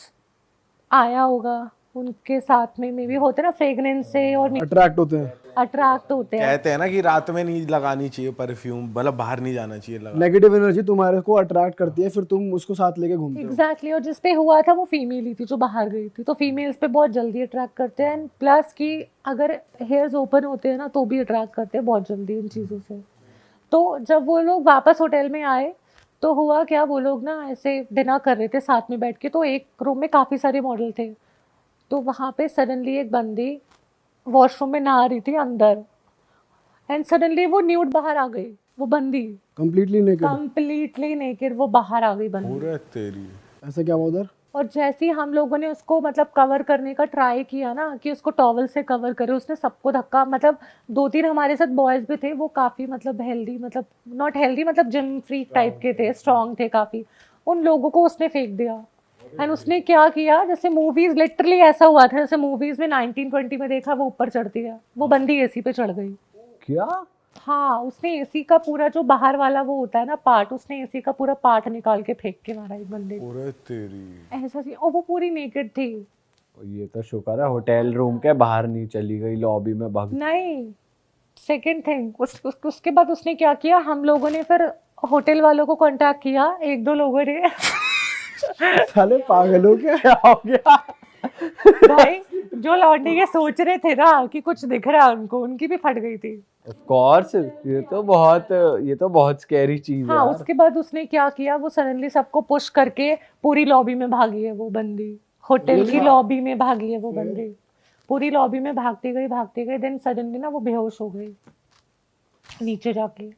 आया होगा, उनके साथ में भी होते ना फ्रेग्रेंस से और अट्रैक्ट होते हैं, अट्रैक्ट होते हैं। कहते हैं ना कि रात में नहीं लगानी चाहिए परफ्यूम, मतलब बाहर नहीं जाना चाहिए लगा। नेगेटिव एनर्जी तुम्हारे को अट्रैक्ट करती है, फिर तुम उसको साथ लेके घूमते हो। एग्जैक्टली और जिस पे हुआ था वो फीमेल ही थी जो बाहर गई थी, तो फीमेल्स पे बहुत जल्दी अट्रैक्ट करते हैं। एंड प्लस कि अगर हेयर्स ओपन होते हैं ना तो भी अट्रैक्ट करते हैं बहुत जल्दी इन चीज़ों से। तो जब वो लोग वापस होटल में आए तो हुआ क्या, वो लोग ना ऐसे डिनर कर रहे थे साथ में बैठ के, तो एक रूम में काफ़ी सारे मॉडल थे, तो वहाँ पे सडनली एक बंदी वॉशरूम में नहा रही थी अंदर, एंड सडनली वो न्यूड बाहर आ गई, वो बंदी कंप्लीटली नेकेड। कंप्लीटली नेकेड वो बाहर आ गई बंदी। पूरे तेरी ऐसा क्या हुआ उधर? और जैसे ही हम लोगों ने उसको मतलब कवर करने का ट्राई किया ना कि उसको टॉवल से कवर करे, उसने सबको धक्का, मतलब 2-3 हमारे साथ बॉयज भी थे, वो काफ़ी मतलब हेल्दी, मतलब नॉट हेल्दी, मतलब जिम फ्रीक टाइप के थे, स्ट्रॉन्ग थे काफ़ी, उन लोगों को उसने फेंक दिया। एंड उसने क्या किया, जैसे मूवीज लिटरली ऐसा हुआ था जैसे मूवीज में 1920 में देखा वो ऊपर चढ़ती है, वो बंदी एसी पे चढ़ गई। क्या? हाँ, उसने एसी का पूरा जो बाहर वाला वो होता है ना पार्ट, उसने एसी का पूरा पार्ट निकाल के फेंक के मारा एक बंदे को। पूरे तेरी ऐसा सी, और वो पूरी नेकेड थी। ये तो शुक्र है होटल रूम के बाहर नहीं चली गई, लॉबी में भाग। नहीं, सेकंड थिंग उसके बाद उसने क्या किया, हम लोगों ने फिर होटल वालों को कांटेक्ट किया, 1-2 लोगों ने साले पागल हो क्या? क्या हो गया? भाई जो लौंडी के सोच रहे थे ना कि कुछ दिख रहा है उनको, उनकी भी फट गई थी। ऑफ कोर्स, ये तो बहुत स्कैरी चीज है हाँ, यार। उसके बाद उसने क्या किया, वो सडनली सबको पुश करके पूरी लॉबी में भागी है वो बंदी, होटल की लॉबी में भागी है वो बंदी, पूरी लॉबी में भागती गई, देन सडनली ना वो बेहोश हो गई नीचे जाके।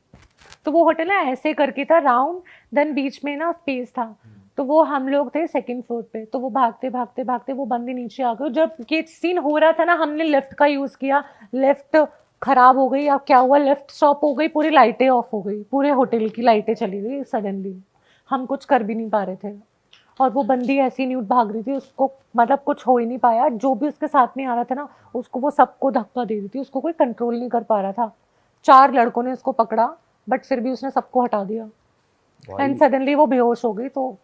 तो वो होटल ना ऐसे करके था राउंड, देन बीच में ना स्पेस था, तो वो हम लोग थे सेकंड फ्लोर पे, तो वो भागते वो बंदी नीचे आ गई। जब ये सीन हो रहा था ना, हमने लिफ्ट का यूज किया, लिफ्ट खराब हो गई, अब क्या हुआ, लिफ्ट स्टॉप हो गई, पूरी लाइटें ऑफ हो गई, पूरे होटल की लाइटें चली गई सडनली, हम कुछ कर भी नहीं पा रहे थे। और वो बंदी ऐसी न्यूड भाग रही थी, उसको मतलब कुछ हो ही नहीं पाया, जो भी उसके साथ में आ रहा था ना उसको वो सबको धक्का दे रही थी, उसको कोई कंट्रोल नहीं कर पा रहा था। 4 लड़कों ने उसको पकड़ा बट फिर भी उसने सबको हटा दिया, एंड सडनली वो बेहोश हो गई। तो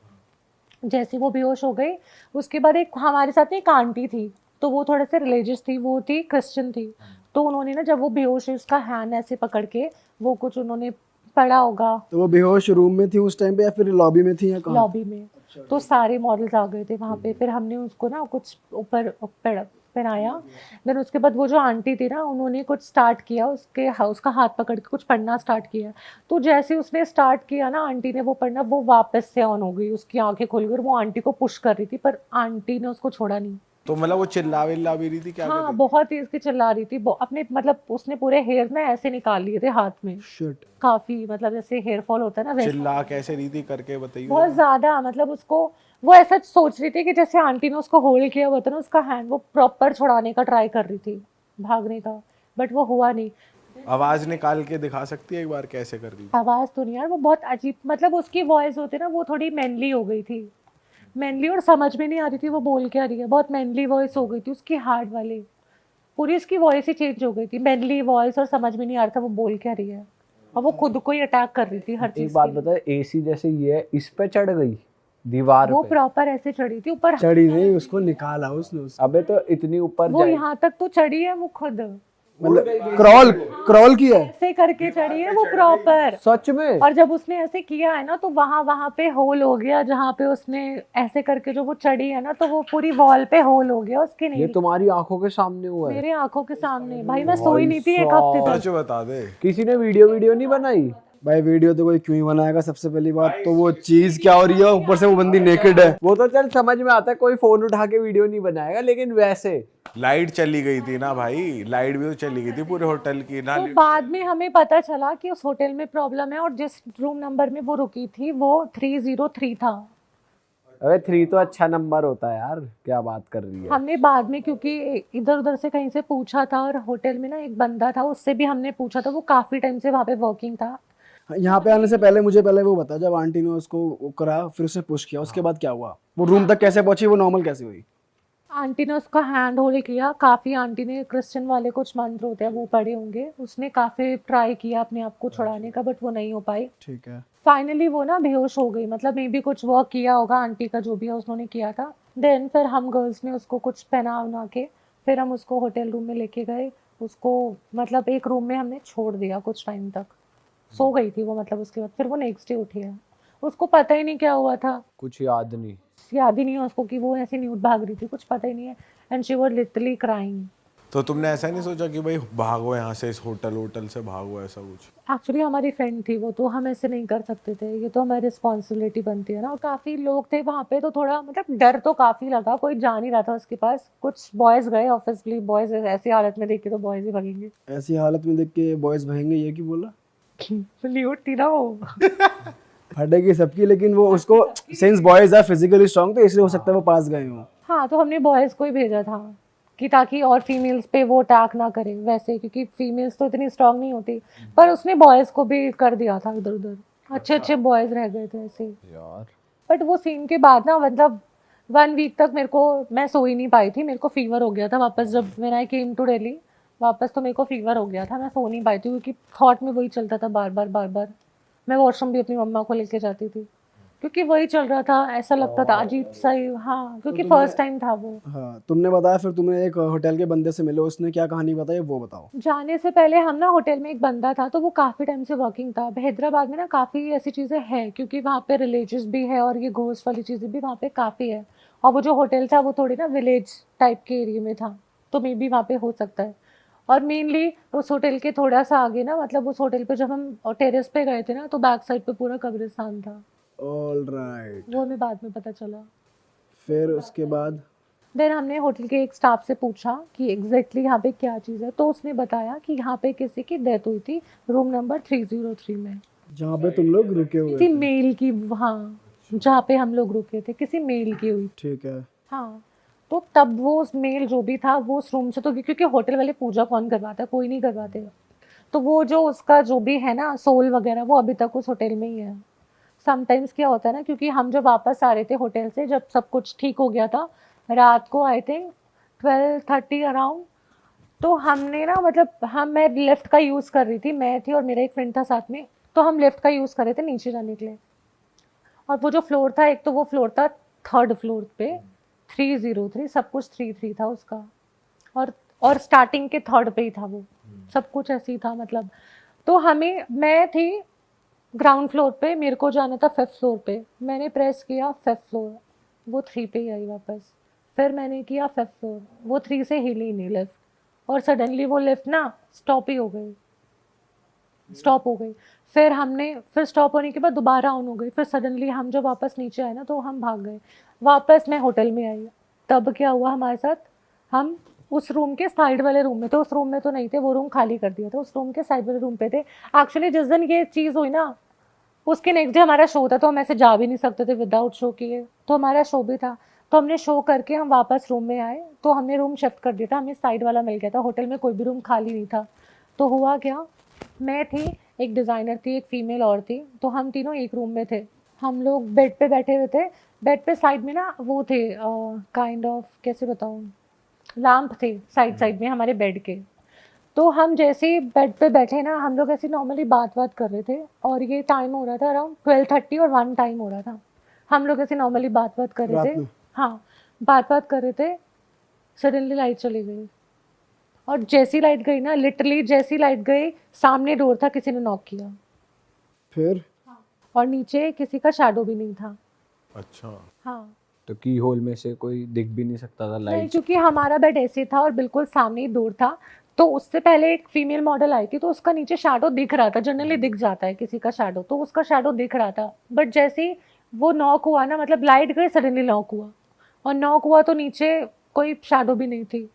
जैसे वो बेहोश हो गई उसके बाद एक हमारे साथ एक आंटी थी, तो वो थोड़े से रिलीजियस थी, वो थी क्रिश्चियन थी, तो उन्होंने ना जब वो बेहोश है उसका हैंड ऐसे पकड़ के वो कुछ उन्होंने पढ़ा होगा। तो वो बेहोश रूम में थी उस टाइम पे या फिर लॉबी में थी या कहाँ? लॉबी में। तो सारे मॉडल्स आ गए थे वहाँ पे, फिर हमने उसको ना कुछ ऊपर पहनाया, देन उसके बाद वो जो आंटी थी ना उन्होंने कुछ स्टार्ट किया, उसका हाथ पकड़ के कुछ पढ़ना स्टार्ट किया। तो जैसे उसने स्टार्ट किया ना आंटी ने वो पढ़ना, वो वापस से ऑन हो गई, उसकी आंखें खुल गई और वो आंटी को पुश कर रही थी, पर आंटी ने उसको छोड़ा नहीं। तो मतलब वो चिल्ला विल्ला भी रही थी क्या? हाँ, बहुत तेज की चिल्ला रही थी, अपने मतलब उसने पूरे हेयर में ऐसे निकाल लिए थे हाथ में, शिट। काफी मतलब जैसे हेयर फॉल होता है ना वैसे। चिल्ला कैसे रही थी करके बताइए। बहुत ज्यादा, मतलब उसको वो ऐसा सोच रही थी कि जैसे आंटी ने उसको होल्ड किया हुआ था ना उसका हैंड, वो प्रॉपर छुड़ाने का ट्राई कर रही थी, भागने का, बट वो हुआ नहीं। आवाज निकाल के दिखा सकती है एक बार कैसे कर रही? आवाज तो नहीं यार, वो बहुत अजीब, मतलब उसकी वॉइस होती ना वो थोड़ी मैनली हो गई थी, मैनली, और समझ में नहीं आ रही थी वो बोल क्या रही है, बहुत मैनली वॉइस हो गई थी उसकी, हार्ड वाली, पूरी उसकी वॉइस ही चेंज हो गई थी, मैनली वॉइस, और समझ में नहीं आ रहा था वो बोल क्या रही है, और वो खुद को ही अटैक कर रही थी हर चीज। एक बात बता, एसी जैसे ये है, इस पे चढ़ गई दीवार वो पे? प्रॉपर ऐसे चढ़ी थी ऊपर, चढ़ी नहीं, उसको निकाला उसने अबे तो इतनी ऊपर वो यहाँ तक तो चढ़ी है वो खुद, मतलब क्रॉल किया है। ऐसे करके चढ़ी है वो प्रॉपर। सच में? और जब उसने ऐसे किया है ना तो वहां पे होल हो गया, जहाँ पे उसने ऐसे करके जो वो चढ़ी है ना तो वो पूरी वॉल पे होल हो गया उसके। ये नहीं, तुम्हारी आंखों के सामने हुआ है? मेरे आंखों के सामने भाई, मैं सोई नहीं थी एक हफ्ते तक। सच बता दे। किसी ने वीडियो नहीं बनाई? भाई वीडियो तो कोई क्यों ही बनाएगा, सबसे पहली बात तो वो चीज क्या हो रही है, ऊपर से वो बंदी नेकेड है। वो तो चल समझ में आता है, कोई फोन उठा के वीडियो नहीं बनाएगा, लेकिन वैसे लाइट चली गई थी ना भाई, लाइट भी तो चली गई थी पूरे होटल की ना। तो बाद में हमें पता चला कि उस होटल में प्रॉब्लम है, और जिस रूम नंबर में वो रुकी थी वो 303 था। अबे 3 तो अच्छा नंबर होता है यार, क्या बात कर रही है? हमने बाद में क्योंकि इधर उधर से कहीं से पूछा था, और होटल में ना एक बंदा था उससे भी हमने पूछा था, वो काफी टाइम से वहाँ पे वर्किंग था। यहाँ पे आने से पहले मुझे वो बता, जब आंटी ने उसको वो करा फिर उसने पुश किया, उसके बाद क्या हुआ, वो रूम तक कैसे पहुंची, वो नॉर्मल कैसे हुई? आंटी ने उसका हैंड होल्ड किया काफ़ी, आंटी ने क्रिश्चियन वाले कुछ मंत्र होते हैं वो पढ़े होंगे, उसने काफ़ी ट्राई किया अपने आप को छुड़ाने का, बट वो नहीं हो पाई। ठीक है। फाइनली वो ना बेहोश हो गई, मतलब मे भी कुछ वर्क किया होगा आंटी का जो भी है उन्होंने किया था, देन फिर हम गर्ल्स ने उसको कुछ पहना वना के फिर हम उसको होटल रूम में लेके गए। उसको मतलब एक रूम में हमने छोड़ दिया कुछ टाइम तक, सो गई थी वो, मतलब उसके बाद फिर वो नेक्स्ट डे उठी है, उसको पता ही नहीं क्या हुआ था, कुछ याद नहीं। याद ही नहीं है उसको कि वो ऐसी न्यूड भाग रही थी, कुछ पता ही नहीं है। And she was literally crying. तो तुमने ऐसा नहीं सोचा कि भाई भागो यहाँ से, इस होटल से भागो, ऐसा कुछ? एक्चुअली हमारी फ्रेंड थी वो, तो हम ऐसे नहीं कर सकते थे, ये तो हमारी रिस्पॉन्सिबिलिटी बनती है ना। और काफ़ी लोग थे वहाँ पे, तो थोड़ा मतलब डर तो काफ़ी लगा, कोई जा नहीं रहा था उसके पास। कुछ बॉयज़ गए, ऑब्वियसली बॉयज़ ऐसी हालत में देख के तो बॉयज़ ही भागेंगे। ऐसी हालत में देख के बॉयज भागेंगे, ये क्यों बोला? ल्यूट थी ना वो। फटेगी सबकी, लेकिन वो उसको since boys are physically strong तो इसलिए हो सकता है वो पास गए हों। हाँ, तो हमने बॉयज़ को ही भेजा था कि ताकि और फीमेल्स पे वो अटैक ना करे वैसे, क्योंकि फीमेल्स तो इतनी स्ट्रांग नहीं होती। पर उसने बॉयज़ को भी कर दिया था इधर उधर, अच्छे अच्छे बॉयज़ रह गए थे ऐसे। यार बट वो सीन के बाद ना, मतलब 1 वीक तक मैं सो ही नहीं पाई थी, मेरे को फीवर हो गया था वापस। जब when I came to Delhi वापस, तो मेरे को फीवर हो गया था, मैं सो नहीं पाई थी, क्योंकि थॉट में वही चलता था बार बार। मैं वॉशरूम भी अपनी मम्मा को लेके जाती थी, क्योंकि वही चल रहा था, ऐसा लगता था अजीब सा ही। हाँ, क्योंकि फर्स्ट टाइम था वो। हाँ, तुमने बताया फिर तुमने एक होटल के बंदे से मिले, उसने क्या कहानी बताई वो बताओ। जाने से पहले हम ना, होटल में एक बंदा था, तो वो काफ़ी टाइम से वर्किंग था। हैदराबाद में ना काफ़ी ऐसी चीज़ें हैं, क्योंकि वहाँ पे रिलीजियस भी है और ये घोस्ट वाली चीज़ें भी वहाँ पे काफ़ी है। और वो जो होटल था वो थोड़ी ना विलेज टाइप के एरिया में था, तो मे बी वहाँ पे हो सकता है। और मेनली उस होटल के थोड़ा सा आगे ना, मतलब उस होटल पे जब हम टेरेस पे गए थे ना, तो बैक साइड पे पूरा कब्रिस्तान था। ऑलराइट। वो हमें बाद में पता चला। फिर उसके बाद देन हमने होटल के एक स्टाफ से पूछा कि एग्जैक्टली यहाँ पे क्या चीज़ है, तो उसने बताया कि यहाँ पे किसी की डेथ हुई थी रूम नंबर 303 में, जहाँ पे तुम लोग रुके हुए किसी थे। मेल की। हाँ, जहाँ पे हम लोग रुके थे किसी मेल की हुई। ठीक है। हाँ, तो तब वो उस मेल जो भी था वो उस रूम से, तो क्योंकि होटल वाले पूजा कौन करवाता है, कोई नहीं करवाते, तो वो जो उसका जो भी है ना सोल वगैरह, वो अभी तक उस होटल में ही है। समटाइम्स क्या होता है ना, क्योंकि हम जब वापस आ रहे थे होटल से, जब सब कुछ ठीक हो गया था रात को, आई थिंक 12:30 अराउंड, तो हमने ना, मतलब मैं लिफ्ट का यूज़ कर रही थी, मैं थी और मेरा एक फ्रेंड था साथ में, तो हम लिफ्ट का यूज़ कर रहे थे नीचे जाने के लिए। और वो जो फ्लोर था, एक तो वो फ्लोर था 3rd फ्लोर पे, 303, सब कुछ 33 था उसका। और स्टार्टिंग के 3rd पे ही था वो, सब कुछ ऐसे ही था मतलब। तो मैं थी ग्राउंड फ्लोर पे, मेरे को जाना था 5th फ्लोर पे, मैंने प्रेस किया 5th फ्लोर, वो 3 पे ही आई वापस। फिर मैंने किया 5th फ्लोर, वो 3 से हिली नहीं लिफ्ट, और सडनली वो लिफ्ट ना स्टॉप ही हो गई, स्टॉप हो गई। फिर स्टॉप होने के बाद दोबारा ऑन हो गई। फिर सडनली हम जब वापस नीचे आए ना, तो हम भाग गए वापस। मैं होटल में आई, तब क्या हुआ हमारे साथ, हम उस रूम के साइड वाले रूम में थे, उस रूम में तो नहीं थे, वो रूम खाली कर दिया था, उस रूम के साइड वाले रूम पे थे। एक्चुअली जिस दिन ये चीज़ हुई ना, उसके नेक्स्ट डे हमारा शो था, तो हम ऐसे जा भी नहीं सकते थे विदाउट शो किए, तो हमारा शो भी था। तो हमने शो करके हम वापस रूम में आए, तो हमने रूम शिफ्ट कर दिया था, हमें साइड वाला मिल गया था, होटल में कोई भी रूम खाली नहीं था। तो हुआ क्या, मैं थी, एक डिज़ाइनर थी, एक फीमेल और थी, तो हम तीनों एक रूम में थे। हम लोग बेड पे बैठे हुए थे, बेड पे साइड में ना वो थे, काइंड ऑफ कैसे बताऊँ, लैम्प थे साइड में हमारे बेड के। तो हम जैसे ही बेड पे बैठे ना, हम लोग ऐसे नॉर्मली बात कर रहे थे, और ये टाइम हो रहा था अराउंड 12:30 और 1 टाइम हो रहा था। हम लोग ऐसे नॉर्मली बात कर रहे थे, हाँ बात कर रहे थे, सडनली लाइट चली गई। और जैसी लाइट गई ना, लिटरली जैसी लाइट गई, सामने डोर था, किसी ने नॉक किया, फिर और नीचे किसी का शैडो भी नहीं था। अच्छा। हाँ, तो की होल में से कोई दिख भी नहीं सकता था नहीं, लाइट? क्योंकि हमारा बेड ऐसे था और बिल्कुल सामने ही डोर था। तो उससे पहले एक फीमेल मॉडल आई थी, तो उसका नीचे शैडो दिख रहा था, जनरली दिख जाता है किसी का शैडो, तो उसका शैडो दिख रहा था। बट जैसे ही वो नॉक हुआ ना, मतलब लाइट गई, सडनली नॉक हुआ, और नॉक हुआ तो नीचे कोई शैडो भी नहीं थी।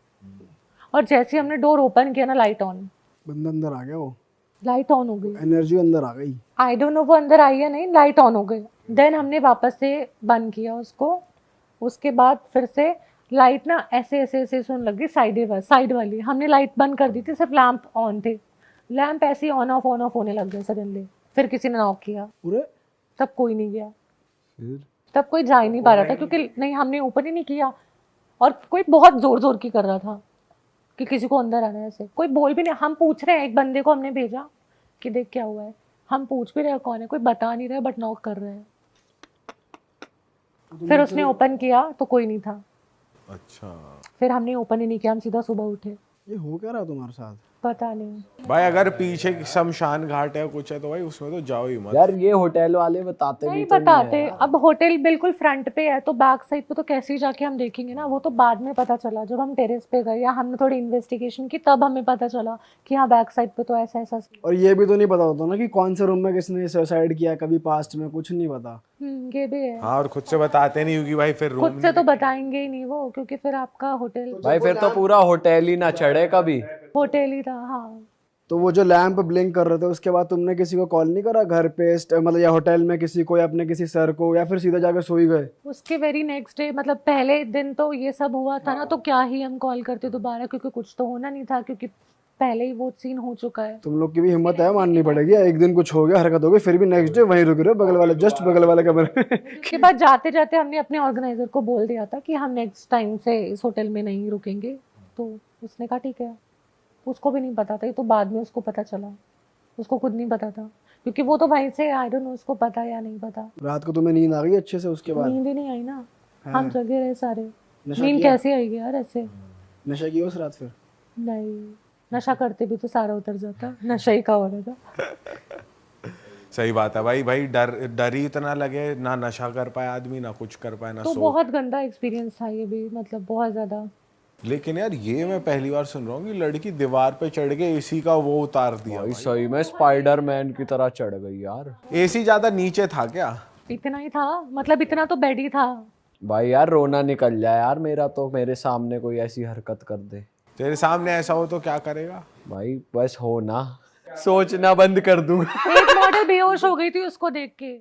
और जैसे ही हमने डोर ओपन किया ना, लाइट ऑन, बंदा अंदर आ गया, वो लाइट ऑन हो गई। एनर्जी अंदर आ गई। आई डोंट नो वो अंदर आई या नहीं, लाइट ऑन हो गई। देन हमने वापस से बंद किया उसको। उसके बाद फिर से लाइट ना ऐसे सुन लगी, साइड वाली। हमने लाइट बंद कर दी थी, सिर्फ लैंप ऑन थे, लैंप ऐसे ही ऑन ऑफ होने लग गए सडनली। फिर किसी ने नॉक किया, पूरे तब कोई नहीं गया, फिर तब कोई जा ही नहीं पा रहा था, क्योंकि नहीं, हमने ओपन ही नहीं किया, और कोई बहुत जोर की कर रहा था कि किसी को अंदर आना है। ऐसे कोई बोल भी नहीं, हम पूछ रहे हैं, एक बंदे को हमने भेजा कि देख क्या हुआ है, हम पूछ भी रहे हैं कौन है, कोई बता नहीं रहा है, बट नॉक कर रहे हैं। फिर उसने ओपन किया तो कोई नहीं था, अच्छा फिर हमने ओपन ही नहीं किया, हम सीधा सुबह उठे। ये हो क्या रहा तुम्हारे साथ? पता नहीं। भाई, अगर पीछे शमशान घाट है कुछ है तो भाई उसमें तो जाओ ही मत। यार ये होटल वाले बताते भी नहीं तो नहीं बताते। है। अब होटल बिल्कुल फ्रंट पे है तो बैक साइड पे तो कैसे ही जाके हम देखेंगे ना, वो तो बाद में पता चला जब हम टेरेस पे गए या हमने थोड़ी इन्वेस्टिगेशन की, तब हमें पता चला कि हाँ बैक साइड पे तो ऐसा ऐसा। और ये भी तो नहीं पता होता ना कि कौन से रूम में किसने सुसाइड किया, कभी पास्ट में कुछ नहीं पता। ये भी है। हाँ, और खुद से बताते नहीं क्योंकि भाई फिर खुद से तो बताएंगे ही नहीं वो, क्योंकि फिर आपका होटल भाई फिर तो पूरा होटल ही ना चढ़े कभी। होटल ही था। हाँ, तो वो जो लैंप ब्लिंक कर रहे थे उसके बाद तुमने किसी को कॉल नहीं करा घर पे, मतलब या होटल में किसी को, या अपने किसी सर को, या फिर सीधा जाके सो ही गए? उसके वेरी नेक्स्ट डे, मतलब पहले दिन तो ये सब हुआ था ना, तो क्या ही हम कॉल करते दोबारा, क्योंकि कुछ तो होना नहीं था, क्योंकि पहले ही वो सीन हो चुका है। तुम लोग की भी हिम्मत है, माननी पड़ेगी। एक दिन कुछ हो गया, हरकत हो गई, फिर भी नेक्स्ट डे वहीं रुक रहे हो, बगल वाले, जस्ट बगल वाले कमरे में। उसके बाद जाते जाते हमने अपने ऑर्गेनाइजर को बोल दिया था कि हम नेक्स्ट टाइम से इस होटल में नहीं रुकेंगे, तो उसने कहा ठीक है। उसको भी नहीं पता था, ये तो बाद में उसको पता चला, उसको खुद नहीं पता था, क्योंकि वो तो वहीं से, आई डोंट नो उसको पता या नहीं पता। रात को तुम्हें नींद आ गई अच्छे से उसके बाद? नींद ही नहीं आई ना, हम जगे रहे सारे। नशा नींद किया? कैसे आएगी यार ऐसे? नशा किया उस रात फिर? नहीं, नशा करते भी तो सारा उतर जाता, नशा ही का हो रहा था। सही बात है भाई। भाई डर ही इतना लगे, ना नशा कर पाए आदमी, ना कुछ कर पाए, ना तो सो। बहुत गंदा एक्सपीरियंस था ये भी, मतलब बहुत ज्यादा। लेकिन यार ये मैं पहली बार सुन रहा हूँ कि लड़की दीवार पे चढ़ के एसी का वो उतार दिया। भाई सही में स्पाइडरमैन की तरह चढ़ गई यार। एसी ज्यादा नीचे था क्या? इतना ही था, मतलब इतना तो बेड ही था। भाई यार रोना निकल जाए यार मेरा तो, मेरे सामने कोई ऐसी हरकत कर दे। तेरे सामने ऐसा हो तो क्या करेगा? भाई बस हो ना, सोचना बंद कर दूं। एक मॉडल बेहोश हो गई थी उसको देख के।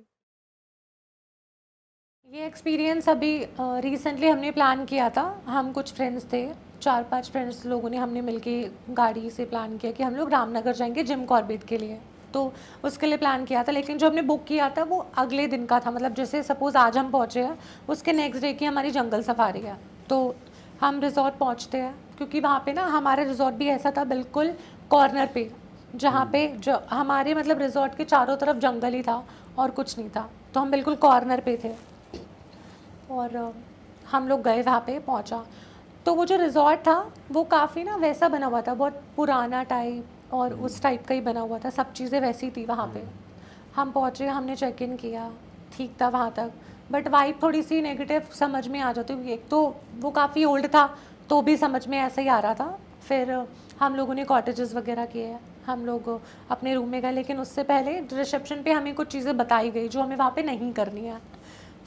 ये एक्सपीरियंस अभी रिसेंटली हमने प्लान किया था। हम कुछ फ्रेंड्स थे, 4-5 फ्रेंड्स लोगों ने, हमने मिलके गाड़ी से प्लान किया कि हम लोग रामनगर जाएंगे जिम कॉर्बेट के लिए। तो उसके लिए प्लान किया था, लेकिन जो हमने बुक किया था वो अगले दिन का था, मतलब जैसे सपोज़ आज हम पहुँचे हैं, उसके नेक्स्ट डे की हमारी जंगल सफारी है। तो हम रिजॉर्ट पहुँचते हैं, क्योंकि वहाँ पे ना हमारा रिजॉर्ट भी ऐसा था बिल्कुल कॉर्नर पे, जहाँ पे जो हमारे मतलब रिजॉर्ट के चारों तरफ जंगल ही था और कुछ नहीं था, तो हम बिल्कुल कॉर्नर पे थे। और हम लोग गए वहाँ पे, पहुँचा तो वो जो रिजॉर्ट था वो काफ़ी ना वैसा बना हुआ था, बहुत पुराना टाइप और उस टाइप का ही बना हुआ था, सब चीज़ें वैसी थी वहाँ पे। हम पहुँचे, हमने चेक इन किया, ठीक था वहाँ तक, बट वाइब थोड़ी सी नेगेटिव समझ में आ जाती है। एक तो वो काफ़ी ओल्ड था तो भी समझ में ऐसा ही आ रहा था। फिर हम लोगों ने कॉटेजेस वगैरह किए, हम लोग अपने रूम में गए, लेकिन उससे पहले रिसेप्शन पे हमें कुछ चीज़ें बताई गई जो हमें वहाँ पे नहीं करनी है।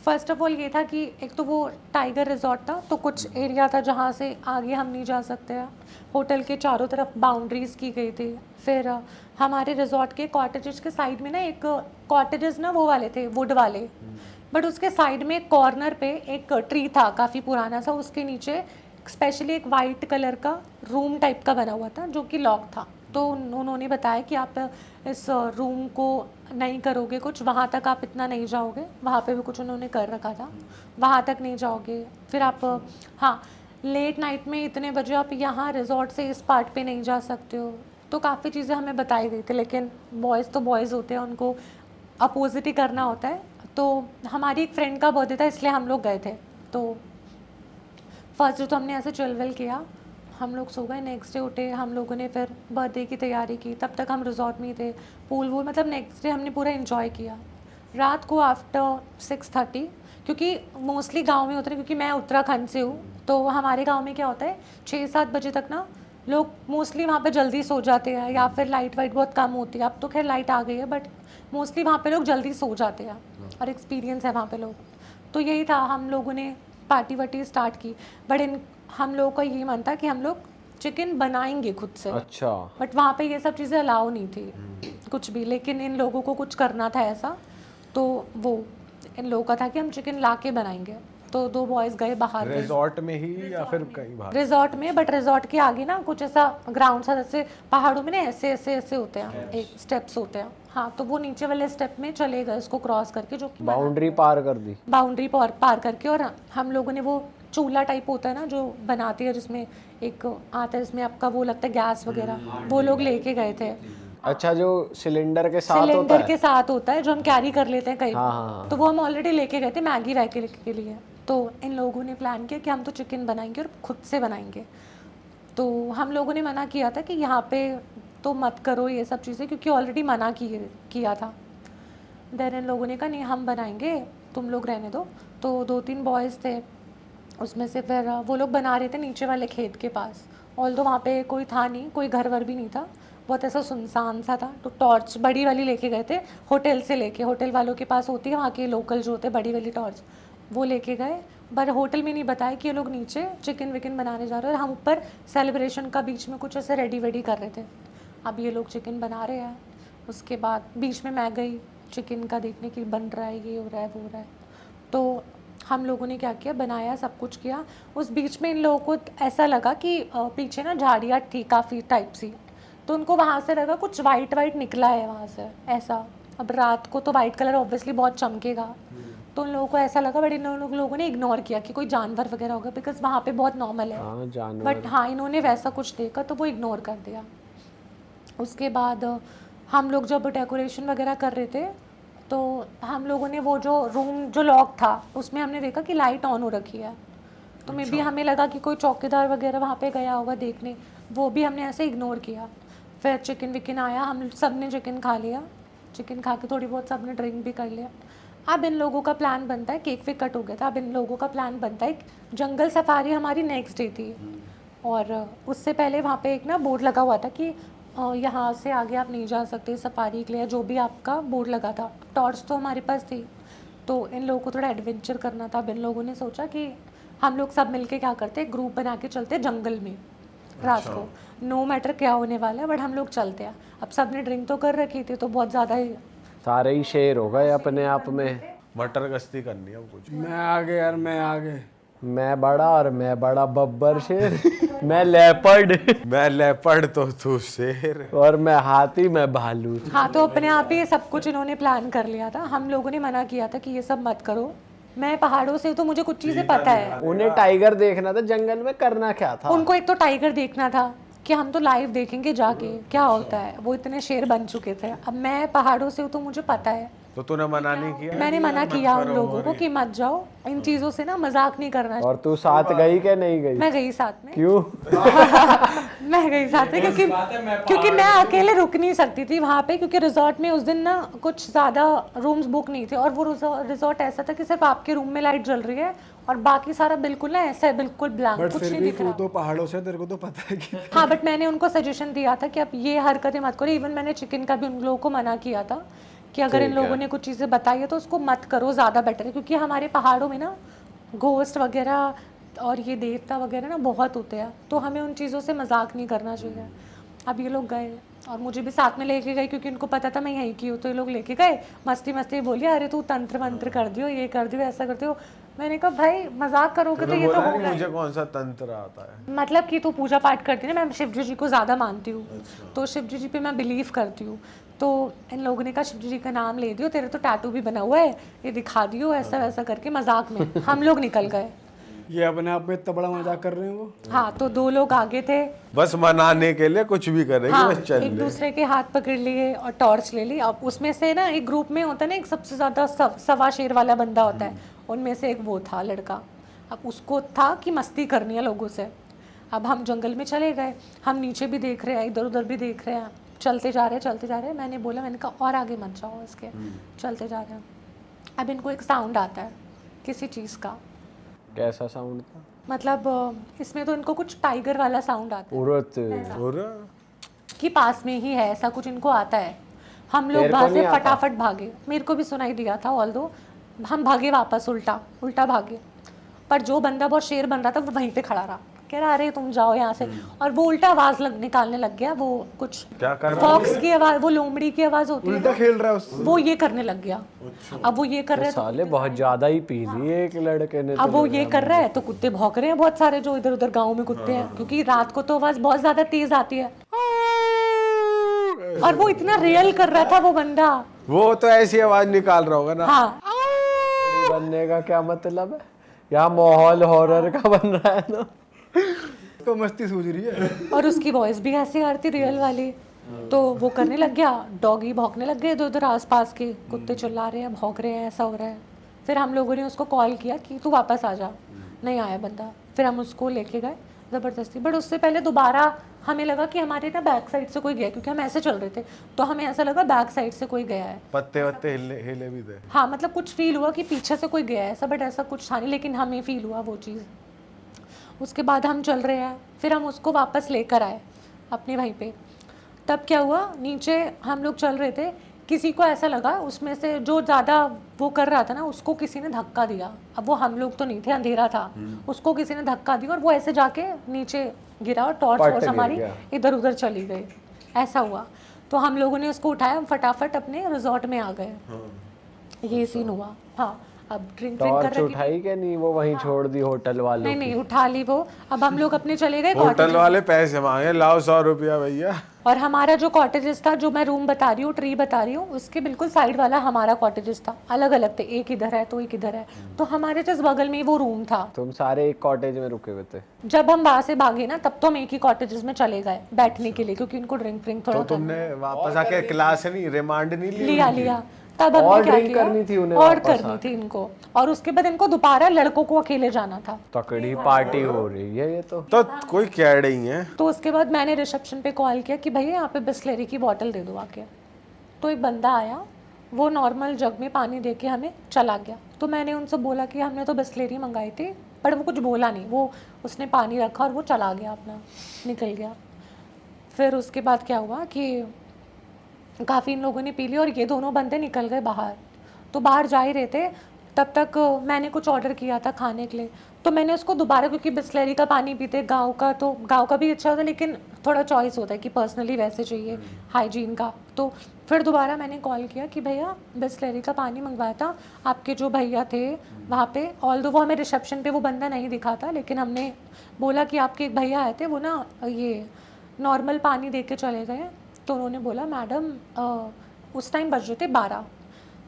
फर्स्ट ऑफ ऑल ये था कि एक तो वो टाइगर रिजॉर्ट था, तो कुछ एरिया था जहाँ से आगे हम नहीं जा सकते हैं। होटल के चारों तरफ बाउंड्रीज़ की गई थी। फिर हमारे रिजॉर्ट के कॉटेजेस के साइड में ना एक कॉटेजेस ना वो वाले थे, वुड वाले, बट उसके साइड में एक कॉर्नर पे एक ट्री था काफ़ी पुराना सा, उसके नीचे स्पेशली एक वाइट कलर का रूम टाइप का बना हुआ था जो कि लॉक था। तो उन्होंने बताया कि आप इस रूम को नहीं करोगे कुछ, वहाँ तक आप इतना नहीं जाओगे, वहाँ पे भी कुछ उन्होंने कर रखा था, वहाँ तक नहीं जाओगे। फिर आप हाँ लेट नाइट में इतने बजे आप यहाँ रिजॉर्ट से इस पार्ट पे नहीं जा सकते हो। तो काफ़ी चीज़ें हमें बताई गई थी, लेकिन बॉयज़ तो बॉयज़ होते हैं, उनको अपोजिट ही करना होता है। तो हमारी एक फ्रेंड का बर्थडे था इसलिए हम लोग गए थे। तो फर्स्ट डे तो हमने ऐसे चिलविल किया, हम लोग सो गए। नेक्स्ट डे उठे हम लोगों ने, फिर बर्थडे की तैयारी की, तब तक हम रिजॉर्ट में ही थे, पूल वूल, मतलब नेक्स्ट डे हमने पूरा एंजॉय किया। रात को आफ्टर 6:30, क्योंकि मोस्टली गांव में होता है, क्योंकि मैं उत्तराखंड से हूँ, तो हमारे गांव में क्या होता है 6-7 बजे तक ना लोग मोस्टली वहाँ पे जल्दी सो जाते हैं, या फिर लाइट वाइट बहुत कम होती है। अब तो खैर लाइट आ गई है, बट मोस्टली वहाँ पे लोग जल्दी सो जाते हैं, और एक्सपीरियंस है वहाँ पे लोग। तो यही था, हम लोगों ने पार्टी वार्टी स्टार्ट की, बट हम लोगों का यही मन था कि हम लोग चिकन बनाएंगे खुद से। अच्छा। बट वहाँ पे ये सब चीज़ें अलाउ नहीं थी कुछ भी, लेकिन इन लोगों को कुछ करना था ऐसा, तो वो इन लोगों का था कि हम चिकन ला के बनाएंगे। तो 2 बॉयज़ गए बाहर, रिजॉर्ट में ही या फिर कहीं बाहर? रिजॉर्ट में, बट रिजॉर्ट के आगे ना कुछ ऐसा ग्राउंड सा, जैसे पहाड़ों में ना ऐसे ऐसे ऐसे होते हैं, एक स्टेप्स होते हैं, हाँ, तो वो नीचे वाले स्टेप में चले गए उसको क्रॉस करके, जो कि बाउंड्री पार कर दी। बाउंड्री पार करके। और हम लोगों ने वो चूल्हा टाइप होता है ना जो बनाती है, जिसमें एक आता है, जिसमें आपका वो लगता है गैस वगैरह, वो लोग लेके गए थे। अच्छा, जो सिलेंडर के साथ होता सिलेंडर है। के साथ होता है, जो हम कैरी कर लेते हैं कहीं हाँ, हाँ, तो वो हम ऑलरेडी लेके गए थे मैगी वैगी के लिए। तो इन लोगों ने प्लान किया कि हम तो चिकन बनाएंगे और खुद से बनाएंगे। तो हम लोगों ने मना किया था कि यहाँ पे तो मत करो ये सब चीज़ें, क्योंकि ऑलरेडी मना किया था। देन इन लोगों ने कहा नहीं हम बनाएंगे, तुम लोग रहने दो। तो 2-3 बॉयज़ थे, उसमें से फिर वो लोग बना रहे थे नीचे वाले खेत के पास। ऑल वहाँ पे कोई था नहीं, कोई घर वर भी नहीं था, बहुत ऐसा सुनसान सा था। तो टॉर्च बड़ी वाली लेके गए थे, होटल से लेके, होटल वालों के पास होती है वहाँ के लोकल जो होते हैं बड़ी वाली टॉर्च, वो लेके गए। पर होटल में नहीं बताया कि ये लोग नीचे चिकन विकन बनाने जा रहे हैं और हम ऊपर सेलिब्रेशन का बीच में कुछ ऐसे रेडी वेडी कर रहे थे। अब ये लोग चिकन बना रहे हैं, उसके बाद बीच में मैं गई चिकन का देखने की, बन रहा है, ये हो रहा है, वो हो रहा है। तो हम लोगों ने क्या किया, बनाया, सब कुछ किया। उस बीच में इन लोगों को ऐसा लगा कि पीछे ना झाड़ियाँ थी काफ़ी टाइप सी, तो उनको वहाँ से लगा कुछ वाइट वाइट निकला है वहाँ से ऐसा। अब रात को तो वाइट कलर ऑब्वियसली बहुत चमकेगा, तो उन लोगों को ऐसा लगा, बट इन लोगों ने इग्नोर किया कि कोई जानवर वगैरह होगा, बिकॉज वहाँ पे बहुत नॉर्मल है। हाँ, जानवर। बट हाँ, इन्होंने वैसा कुछ देखा तो वो इग्नोर कर दिया। उसके बाद हम लोग जब डेकोरेशन वगैरह कर रहे थे तो हम लोगों ने वो जो रूम जो लॉक था उसमें हमने देखा कि लाइट ऑन हो रखी है। तो मे बी हमें लगा कि कोई चौकीदार वगैरह वहाँ पे गया होगा देखने, वो भी हमने ऐसे इग्नोर किया। फिर चिकन विकन आया, हम सब ने चिकन खा लिया, चिकन खा के थोड़ी बहुत सब ने ड्रिंक भी कर लिया। अब इन लोगों का प्लान बनता है, केक वेक कट हो गया था, अब इन लोगों का प्लान बनता है जंगल सफारी हमारी नेक्स्ट डे थी। और उससे पहले वहाँ पे एक ना बोर्ड लगा हुआ था कि यहाँ से आगे आप नहीं जा सकते सफारी के लिए, जो भी आपका बोर्ड लगा था। टॉर्च तो हमारे पास थी, तो इन लोगों को थोड़ा एडवेंचर करना था। अब इन लोगों ने सोचा कि हम लोग सब मिलके क्या करते, ग्रुप बना के चलते जंगल में रात को, नो मैटर क्या होने वाला है, बट हम लोग चलते हैं। अब सब ने ड्रिंक तो कर रखी थी, तो बहुत ज़्यादा ही सारे ही शेर हो गए अपने आप में। मटर गश्ती करनी है कुछ। मैं आगे यार, मैं आगे। मैं बड़ा और मैं बड़ा बब्बर शेर, मैं लेपर्ड मैं लेपर्ड तो तू शेर। और मैं हाथी, मैं भालू। हाँ, तो अपने आप ही ये सब कुछ इन्होंने प्लान कर लिया था। हम लोगों ने मना किया था कि ये सब मत करो। मैं पहाड़ों से तो मुझे कुछ चीज़ें पता है। उन्हें टाइगर देखना था, जंगल में करना क्या था? उनको एक तो टाइगर देखना था कि हम तो लाइव देखेंगे जाके क्या होता है, वो इतने शेर बन चुके थे। अब मैं पहाड़ों से हूँ तो मुझे पता है। तो तूने मना नहीं किया? मैंने मना किया उन लोगों को कि मत जाओ, इन चीज़ों से ना मजाक नहीं करना। और तू साथ गई क्या नहीं गई? मैं गई साथ में। क्यों? मैं गई साथ में क्योंकि मैं अकेले रुक नहीं सकती थी वहाँ पे, क्योंकि रिजॉर्ट में उस दिन ना कुछ ज़्यादा रूम्स बुक नहीं थे, और वो रिजॉर्ट ऐसा था कि सिर्फ आपके रूम में लाइट जल रही है और बाकी सारा बिल्कुल ना ऐसा है, बिल्कुल ब्लैंक, बट कुछ फिर नहीं भी दिख तू रहा। तो पहाड़ों से, तेरे को तो पता है कि हाँ, बट मैंने उनको सजेशन दिया था कि आप ये हरकतें मत करो। इवन मैंने चिकन का भी उन लोगों को मना किया था कि अगर इन लोगों ने कुछ चीज़ें बताई है तो उसको मत करो, ज़्यादा बेटर है, क्योंकि हमारे पहाड़ों में ना घोस्ट वगैरह और ये देवता वगैरह ना बहुत होते हैं, तो हमें उन चीज़ों से मजाक नहीं करना चाहिए। अब ये लोग गए और मुझे भी साथ में लेके गए, क्योंकि इनको पता था मैं यहीं की हूँ, तो ये लोग लेके गए, मस्ती मस्ती बोलिए अरे तू तंत्र मंत्र कर दियो, ये कर दियो, ऐसा कर दियो। मैंने कहा भाई मजाक करोगे तो ये तो होगा। मुझे कौन सा तंत्र आता है? मतलब कि तू पूजा पाठ करती है ना, मैं शिव जी को ज़्यादा मानती हूँ, तो शिव जी पे मैं बिलीव करती हूँ। तो इन लोगों ने कहा शिव जी का नाम ले दियो, तेरे तो टैटू भी बना हुआ है, ये दिखा दियो, ऐसा वैसा करके मजाक में हम लोग निकल गए। ये अपने आप में इतना बड़ा मजाक कर रहे हैं वो। हाँ, तो 2 लोग आगे थे, बस मनाने के लिए कुछ भी करेंगे, हाँ, बस चल एक दूसरे के हाथ पकड़ लिए और टॉर्च ले ली। अब उसमें से ना एक ग्रुप में होता है ना, एक सबसे ज़्यादा सवा शेर वाला बंदा होता है, उनमें से एक वो था लड़का। अब उसको था कि मस्ती करनी है लोगों से। अब हम जंगल में चले गए, हम नीचे भी देख रहे हैं, इधर उधर भी देख रहे हैं, चलते जा रहे हैं। मैंने बोला, मैंने कहा और आगे मत जाओ इसके, चलते जा रहे हैं। अब इनको एक साउंड आता है किसी चीज़ का। कैसा साउंड था? मतलब इसमें तो इनको कुछ टाइगर वाला साउंड आता है उरत। और कि पास में ही है, ऐसा कुछ इनको आता है। हम लोग तेरे को वहाँ से नहीं आता? फटाफट भागे, मेरे को भी सुनाई दिया था, ऑल्दो हम भागे वापस, उल्टा भागे। पर जो बंदा बहुत शेर बन रहा था वो वहीं पे खड़ा रहा, कह रहा अरे तुम जाओ यहाँ से, और वो उल्टा आवाज निकालने लग गया। वो कुछ क्या कर रहा फॉक्स की आवाज, वो लोमड़ी की आवाज होती है उल्टा ना, खेल रहा है उससे। वो ये करने लग गया। अब वो ये कर रहे हैं साले बहुत ज्यादा ही पी ली एक लड़के ने। अब वो ये कर रहा है तो कुत्ते भौंक रहे हैं बहुत सारे, जो इधर उधर गाँव में कुत्ते हैं, क्योंकि रात को तो आवाज बहुत ज्यादा तेज आती है। और वो इतना रियल कर रहा था वो बंदा। वो तो ऐसी आवाज निकाल रहा होगा ना। हाँ, बनने का क्या मतलब है? यहाँ माहौल हॉरर का बन रहा है ना। तो मस्ती सूझ रही है। और उसकी वॉइस भी ऐसी आ रही थी रियल वाली। तो वो करने लग गया, डॉगी भौंकने लग गए इधर उधर आसपास के, कुत्ते चिल्ला रहे हैं, भौंक रहे हैं, ऐसा हो रहा है। फिर हम लोगों ने उसको कॉल किया कि तू वापस आ जा, नहीं आया बंदा। फिर हम उसको लेके गए ज़बरदस्ती, बट उससे पहले दोबारा हमें लगा कि हमारे ना बैक साइड से कोई गया, क्योंकि हम ऐसे चल रहे थे तो हमें ऐसा लगा बैक साइड से कोई गया है। पत्ते वत्ते हिले भी थे। हाँ मतलब कुछ फील हुआ कि पीछे से कोई गया है ऐसा, बट ऐसा कुछ था नहीं, लेकिन हमें फील हुआ वो चीज़। उसके बाद हम चल रहे हैं, फिर हम उसको वापस लेकर आए अपने वहीं पे। तब क्या हुआ, नीचे हम लोग चल रहे थे, किसी को ऐसा लगा उसमें से जो ज़्यादा वो कर रहा था ना, उसको किसी ने धक्का दिया। अब वो हम लोग तो नहीं थे, अंधेरा था, उसको किसी ने धक्का दिया और वो ऐसे जाके नीचे गिरा और टॉर्च वॉर्च हमारी इधर उधर चली गई, ऐसा हुआ। तो हम लोगों ने उसको उठाया, हम फटाफट अपने रिजॉर्ट में आ गए। ये सीन हुआ। हाँ, अब ड्रिंक कर टॉर्च रहे थे। उठाई क्या नहीं, वो वहीं छोड़ दी होटल वालों नहीं की? नहीं उठा ली वो। अब हम लोग अपने चले गए होटल कॉटेज, वाले पैसे मांगे, लाओ 100 रुपया भैया। और हमारा जो कॉटेजेस था, जो मैं रूम बता रही हूँ, ट्री बता रही हूँ, उसके बिल्कुल साइड वाला हमारा कॉटेजेस था, अलग अलग थे, एक इधर है तो एक इधर है। तो हमारे जस्ट बगल में ही वो रूम था। तुम सारे एक कॉटेज में रुके हुए थे? जब हम वहां से भागे ना, तब तो हम एक ही कॉटेजेस में चले गए बैठने के लिए, क्योंकि इनको ड्रिंक तो थोड़ा तुमने वापस आके क्लास नहीं, रिमांड नहीं लिया लिया। तब हमने और क्या ड्रिंक किया, करनी थी उन्हें और वापस करनी थी इनको, और उसके बाद इनको दोबारा लड़कों को अकेले जाना था। तकड़ी पार्टी हो रही है ये तो। कोई कह रही है। तो उसके बाद मैंने रिसेप्शन पे कॉल किया कि भैया यहाँ पे बिस्लेरी की बोतल दे दो आके। तो एक बंदा आया, वो नॉर्मल जग में पानी दे के हमें चला गया। तो मैंने उनसे बोला कि हमने तो बिस्लेरी मंगाई थी, पर वो कुछ बोला नहीं, वो उसने पानी रखा और वो चला गया, अपना निकल गया। फिर उसके बाद क्या हुआ कि काफ़ी इन लोगों ने पी ली और ये दोनों बंदे निकल गए बाहर। तो बाहर जा ही रहे थे, तब तक मैंने कुछ ऑर्डर किया था खाने के लिए। तो मैंने उसको दोबारा, क्योंकि बिस्लेरी का पानी पीते गांव का, तो गांव का भी अच्छा होता है, लेकिन थोड़ा चॉइस होता है कि पर्सनली वैसे चाहिए हाइजीन का। तो फिर दोबारा मैंने कॉल किया कि भैया बिस्लेरी का पानी मंगवाया था, आपके जो भैया थे वहाँ पे, ऑल्दो वो हमें रिसेप्शन पे वो बंदा नहीं दिखा था, लेकिन हमने बोला कि आपके एक भैया आए थे, वो ना ये नॉर्मल पानी दे के चले गए। तो उन्होंने बोला मैडम, उस टाइम बज रहे थे 12।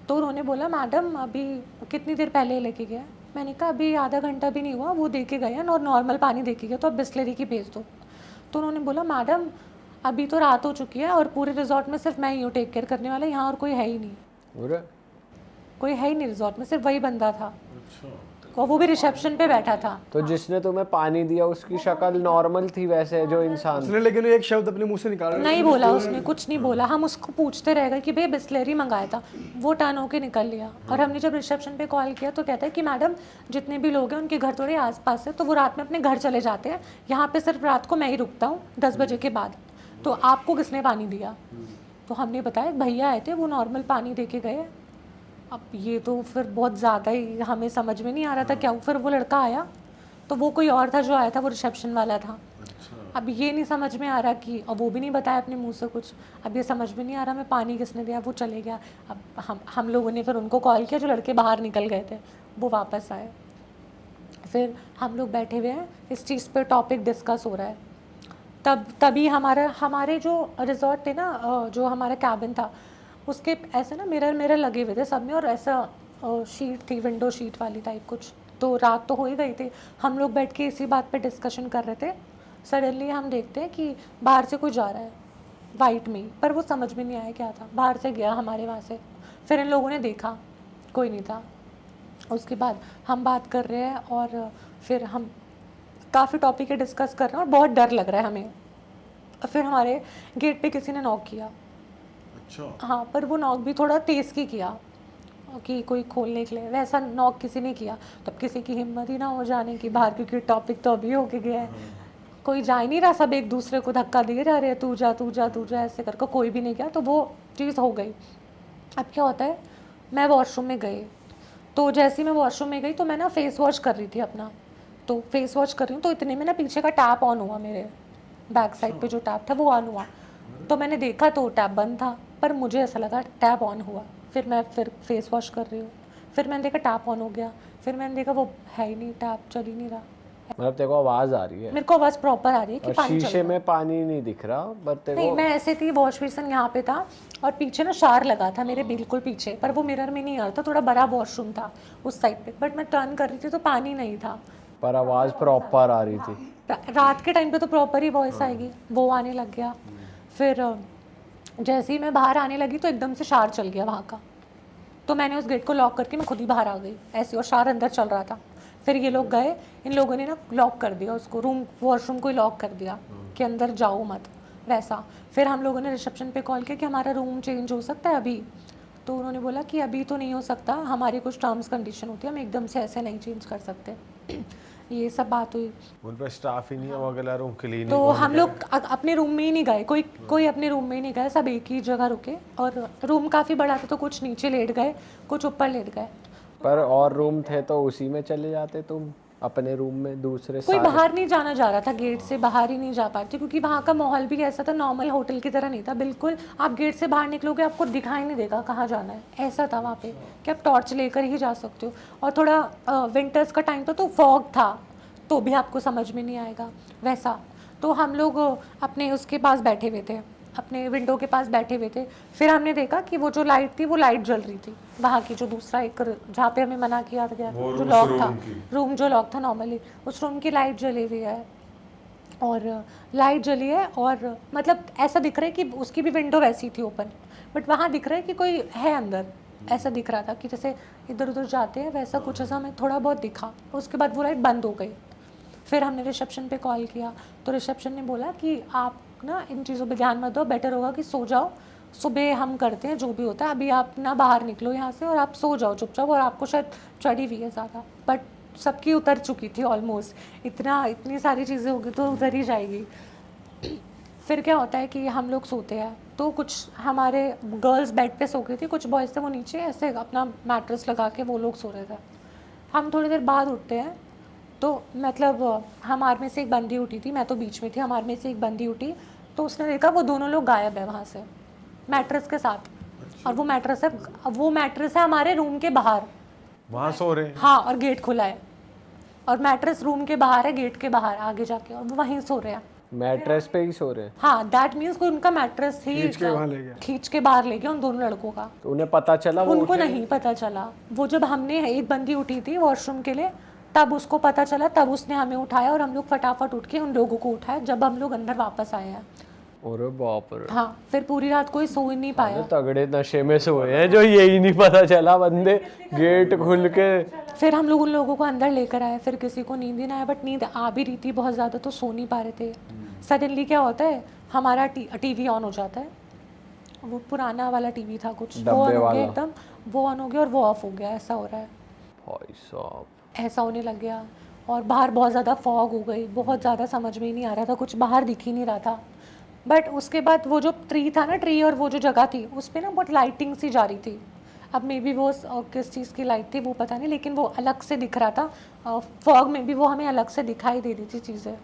तो उन्होंने बोला मैडम अभी कितनी देर पहले लेके गया? मैंने कहा अभी आधा घंटा भी नहीं हुआ, वो दे के गए और नॉर्मल पानी दे के गया, तो अब बिस्लेरी की भेज दो। तो उन्होंने बोला मैडम अभी तो रात हो चुकी है और पूरे रिजॉर्ट में सिर्फ मैं ही हूँ टेक केयर करने वाला, यहाँ और कोई है ही नहीं। कोई है ही नहीं रिजॉर्ट में, सिर्फ वही बंदा था और वो भी रिसेप्शन पे बैठा था। तो जिसने तुम्हें पानी दिया उसकी शक्ल नॉर्मल थी वैसे जो इंसान? उसने लेकिन एक शब्द अपने मुंह से निकाला नहीं बोला उसने, कुछ नहीं बोला। हम उसको पूछते रह गए कि भैया बिस्लेरी मंगाया था, वो टर्न होके निकल लिया। और हमने जब रिसेप्शन पे कॉल किया तो कहता है कि मैडम जितने भी लोग हैं उनके घर थोड़े आसपास है, तो वो रात में अपने घर चले जाते हैं, यहाँ पे सिर्फ रात को मैं ही रुकता हूँ 10 बजे के बाद, तो आपको किसने पानी दिया? तो हमने बताया भैया आए थे, वो नॉर्मल पानी दे के गए। अब ये तो फिर बहुत ज़्यादा ही हमें समझ में नहीं आ रहा था क्या। फिर वो लड़का आया तो वो कोई और था जो आया था, वो रिसेप्शन वाला था। अब ये नहीं समझ में आ रहा कि, अब वो भी नहीं बताया अपने मुंह से कुछ, अब ये समझ में नहीं आ रहा मैं पानी किसने दिया, वो चले गया। अब हम लोगों ने फिर उनको कॉल किया, जो लड़के बाहर निकल गए थे वो वापस आए। फिर हम लोग बैठे हुए हैं, इस चीज़ पे टॉपिक डिस्कस हो रहा है। तभी हमारे जो रिजॉर्ट थे ना, जो हमारा कैबिन था, उसके ऐसे ना मिरर लगे हुए थे सब में, और ऐसा शीट थी, विंडो शीट वाली टाइप कुछ। तो रात तो हो ही गई थी, हम लोग बैठ के इसी बात पे डिस्कशन कर रहे थे। सडनली हम देखते हैं कि बाहर से कोई जा रहा है वाइट में, पर वो समझ में नहीं आया क्या था, बाहर से गया हमारे वहाँ से। फिर इन लोगों ने देखा कोई नहीं था। उसके बाद हम बात कर रहे हैं और फिर हम काफ़ी टॉपिक डिस्कस कर रहे हैं और बहुत डर लग रहा है हमें। फिर हमारे गेट पे किसी ने नॉक किया। अच्छा। हाँ, पर वो नॉक भी थोड़ा तेज़ की किया कि कोई खोलने के लिए, वैसा नॉक किसी ने किया। तब किसी की हिम्मत ही ना हो जाने की बाहर, क्योंकि टॉपिक तो अभी होके गया है, कोई जा ही नहीं रहा, सब एक दूसरे को धक्का दिए जा रहे हैं, तू जा तू जा तू जा, ऐसे करके कोई भी नहीं गया। तो वो चीज़ हो गई। अब क्या होता है, मैं वॉशरूम में गई, तो जैसे ही मैं वॉशरूम में गई तो मैं ना फेस वॉश कर रही थी अपना, तो फेस वॉश कर रही हूँ, तो इतने में ना पीछे का टैप ऑन हुआ, मेरे बैक साइड पे जो टैप था वो ऑन हुआ। तो मैंने देखा तो टैप बंद था, पर मुझे ऐसा लगा टैप ऑन हुआ। फिर मैं फेस वॉश कर रही हूँ, फिर मैंने देखा टैप ऑन हो गया, फिर मैंने देखा वो है ही नहीं, टैप चल ही नहीं रहा। मतलब तेरे को आवाज़ आ रही है? मेरे को आवाज़ प्रॉपर आ रही है कि और पानी चल शीशे रहा है। में पानी नहीं दिख रहा, पर तेरे नहीं, को मैं ऐसे थी, वॉश बेसिन यहाँ पे था और पीछे ना शार लगा था मेरे बिल्कुल पीछे, पर वो मिरर में नहीं आ रहा था, थोड़ा बड़ा वॉशरूम था उस साइड पे, बट मैं टर्न कर रही थी तो पानी नहीं था, पर आवाज़ प्रॉपर आ रही थी। रात के टाइम पे तो प्रॉपर ही वॉइस आएगी, वो आने लग गया। फिर जैसे ही मैं बाहर आने लगी तो एकदम से शार चल गया वहाँ का। तो मैंने उस गेट को लॉक करके मैं खुद ही बाहर आ गई ऐसे, और शार अंदर चल रहा था। फिर ये लोग गए, इन लोगों ने ना लॉक कर दिया उसको, वॉशरूम को ही लॉक कर दिया कि अंदर जाओ मत, वैसा। फिर हम लोगों ने रिसेप्शन पे कॉल किया कि हमारा रूम चेंज हो सकता है अभी? तो उन्होंने बोला कि अभी तो नहीं हो सकता, हमारी कुछ टर्म्स कंडीशन होती है, हम एकदम से ऐसे नहीं चेंज कर सकते। ये सब बात हुई। उन पे स्टाफ ही नहीं है, वो अगला रूम क्लीन तो हम लोग अपने रूम में ही नहीं गए, कोई अपने रूम में ही नहीं गए, सब एक ही जगह रुके। और रूम काफ़ी बड़ा था तो कुछ नीचे लेट गए, कुछ ऊपर लेट गए। पर और रूम थे तो उसी में चले जाते तुम अपने रूम में, दूसरे कोई सारे? बाहर नहीं जाना जा रहा था, गेट से बाहर ही नहीं जा पाते, क्योंकि वहाँ का माहौल भी ऐसा था, नॉर्मल होटल की तरह नहीं था बिल्कुल। आप गेट से बाहर निकलोगे आपको दिखाई नहीं देगा कहाँ जाना है, ऐसा था वहाँ पे कि आप टॉर्च लेकर ही जा सकते हो। और थोड़ा विंटर्स का टाइम था तो फॉग था, तो भी आपको समझ में नहीं आएगा वैसा। तो हम लोग अपने उसके पास बैठे हुए थे, अपने विंडो के पास बैठे हुए थे। फिर हमने देखा कि वो जो लाइट थी वो लाइट जल रही थी वहाँ की, जो दूसरा एक जहाँ पे हमें मना किया गया जो लॉक था, रूम जो लॉक था नॉर्मली, उस रूम की लाइट जली हुई है। और लाइट जली है और मतलब ऐसा दिख रहा है कि उसकी भी विंडो वैसी थी ओपन, बट वहाँ दिख रहा है कि कोई है अंदर, ऐसा दिख रहा था कि जैसे इधर उधर जाते हैं वैसा कुछ, ऐसा हमें थोड़ा बहुत दिखा। उसके बाद वो लाइट बंद हो गई। फिर हमने रिसेप्शन पे कॉल किया तो रिसेप्शन ने बोला कि आप ना इन चीज़ों पे ध्यान मत दो, बेटर होगा कि सो जाओ, सुबह हम करते हैं जो भी होता है, अभी आप ना बाहर निकलो यहाँ से और आप सो जाओ चुपचाप। और आपको शायद चढ़ी हुई है ज़्यादा, बट सबकी उतर चुकी थी ऑलमोस्ट, इतनी सारी चीज़ें होगी तो उतर ही जाएगी। फिर क्या होता है कि हम लोग सोते हैं तो कुछ हमारे गर्ल्स बेड पे सो गई थी, कुछ बॉयज़ थे वो नीचे ऐसे अपना मैट्रेस लगा के वो लोग सो रहे थे। हम थोड़ी देर बाद उठते हैं तो मतलब हमारे में से एक बंदी उठी थी, मैं तो बीच में थी, हमारे में से एक बंदी उठी तो उसने देखा वो दोनों लोग गायब है वहाँ से मैट्रेस के साथ। और वो मैट्रेस है हमारे रूम के बाहर, वहाँ सो रहे हैं। हाँ, और गेट खुला है और मैट्रेस रूम के बाहर है, गेट के बाहर आगे जाके, और वो वहीं सो रहे हैं। मैट्रेस पे ही सो रहे हैं? हाँ, दैट मीन्स कोई उनका मैट्रेस ही खींच के बाहर ले गया उन दोनों लड़कों का। तो उन्हें पता चला? वो उनको नहीं पता चला। वो जब हमने, एक बंदी उठी थी वॉशरूम के लिए, तब उसको पता चला, तब उसने हमें उठाया और हम लोग फटाफट उठ के उन लोगों को उठाया जब हम लोग अंदर वापस आए हैं। अरे बाप रे। हाँ, फिर पूरी रात कोई सो ही नहीं पाया। तगड़े नशे में सोए हैं जो यही नहीं पता चला बंदे गेट खुल के। फिर हम लोग उन लोगों को अंदर लेकर आए, फिर किसी को नींद ही ना आया, बट नींद आ भी रही थी बहुत ज़्यादा तो सो नहीं पा रहे थे। सडनली क्या होता है, हमारा टीवी ऑन हो जाता है, वो पुराना वाला टीवी था कुछ, वो ऑन हो गया एकदम, वो ऑन हो गया और वो ऑफ हो गया, ऐसा हो रहा है। भाई साहब, ऐसा होने लग गया। और बाहर बहुत ज़्यादा फॉग हो गई, बहुत ज़्यादा समझ में ही नहीं आ रहा था, कुछ बाहर दिख ही नहीं रहा था। बट उसके बाद वो जो ट्री था ना, ट्री और वो जो जगह थी उस पर ना बहुत लाइटिंग सी जा रही थी। अब मे बी वो किस चीज़ की लाइट थी वो पता नहीं, लेकिन वो अलग से दिख रहा था। फॉग में भी वो हमें अलग से दिखाई दे रही थी चीज़ें।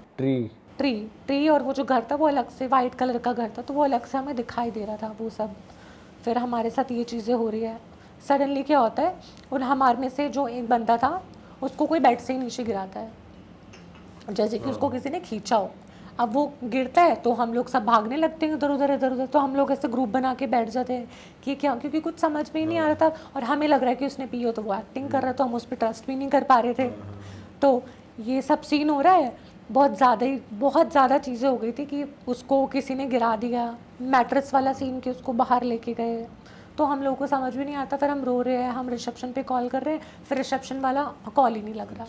ट्री और वो जो घर था वो अलग से, वाइट कलर का घर था तो वो अलग से हमें दिखाई दे रहा था वो सब। फिर हमारे साथ ये चीज़ें हो रही है। सडनली क्या होता है, उन हमारे में से जो एक बंदा था उसको कोई बेड से ही नीचे गिराता है, जैसे कि उसको किसी ने खींचा हो। अब वो गिरता है तो हम लोग सब भागने लगते हैं इधर उधर, तो हम लोग ऐसे ग्रुप बना के बैठ जाते हैं कि क्या, क्योंकि कुछ समझ में ही नहीं आ रहा था और हमें लग रहा है कि उसने पी हो, तो वो एक्टिंग कर रहा था, हम उस पर ट्रस्ट भी नहीं कर पा रहे थे। तो ये सब सीन हो रहा है, बहुत ज़्यादा चीज़ें हो गई थी कि उसको किसी ने गिरा दिया, मैट्रेस वाला सीन कि उसको बाहर लेके गए, तो हम लोगों को समझ भी नहीं आता। फिर हम रो रहे हैं, हम रिसेप्शन पे कॉल कर रहे हैं, फिर रिसेप्शन वाला कॉल ही नहीं लग रहा,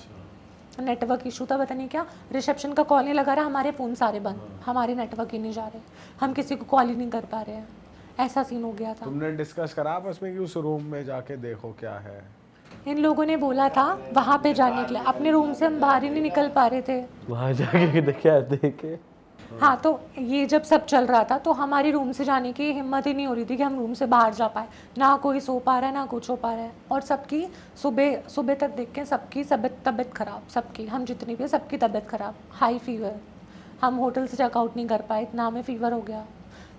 नेटवर्क इशू था पता नहीं क्या, रिसेप्शन का कॉल नहीं लगा रहा, हमारे फ़ोन सारे बंद, हमारे नेटवर्क ही नहीं जा रहे, हम किसी को कॉल ही नहीं कर पा रहे हैं, ऐसा सीन हो गया था। तुमने डिस्कस करा आपस में कि उस रूम में जाके देखो क्या है? इन लोगों ने बोला था वहाँ पे जाने के लिए, अपने रूम से हम बाहर ही नहीं निकल पा रहे थे। वहाँ जाके क्या देखे? हाँ, तो ये जब सब चल रहा था तो हमारी रूम से जाने की हिम्मत ही नहीं हो रही थी कि हम रूम से बाहर जा पाए, ना कोई सो पा रहा है ना कुछ हो पा रहा है। और सबकी सुबह तक देख के सबकी तबीयत ख़राब, सबकी, हम जितनी भी सबकी तबीयत ख़राब, हाई फीवर, हम होटल से चेकआउट नहीं कर पाए, इतना हमें फ़ीवर हो गया।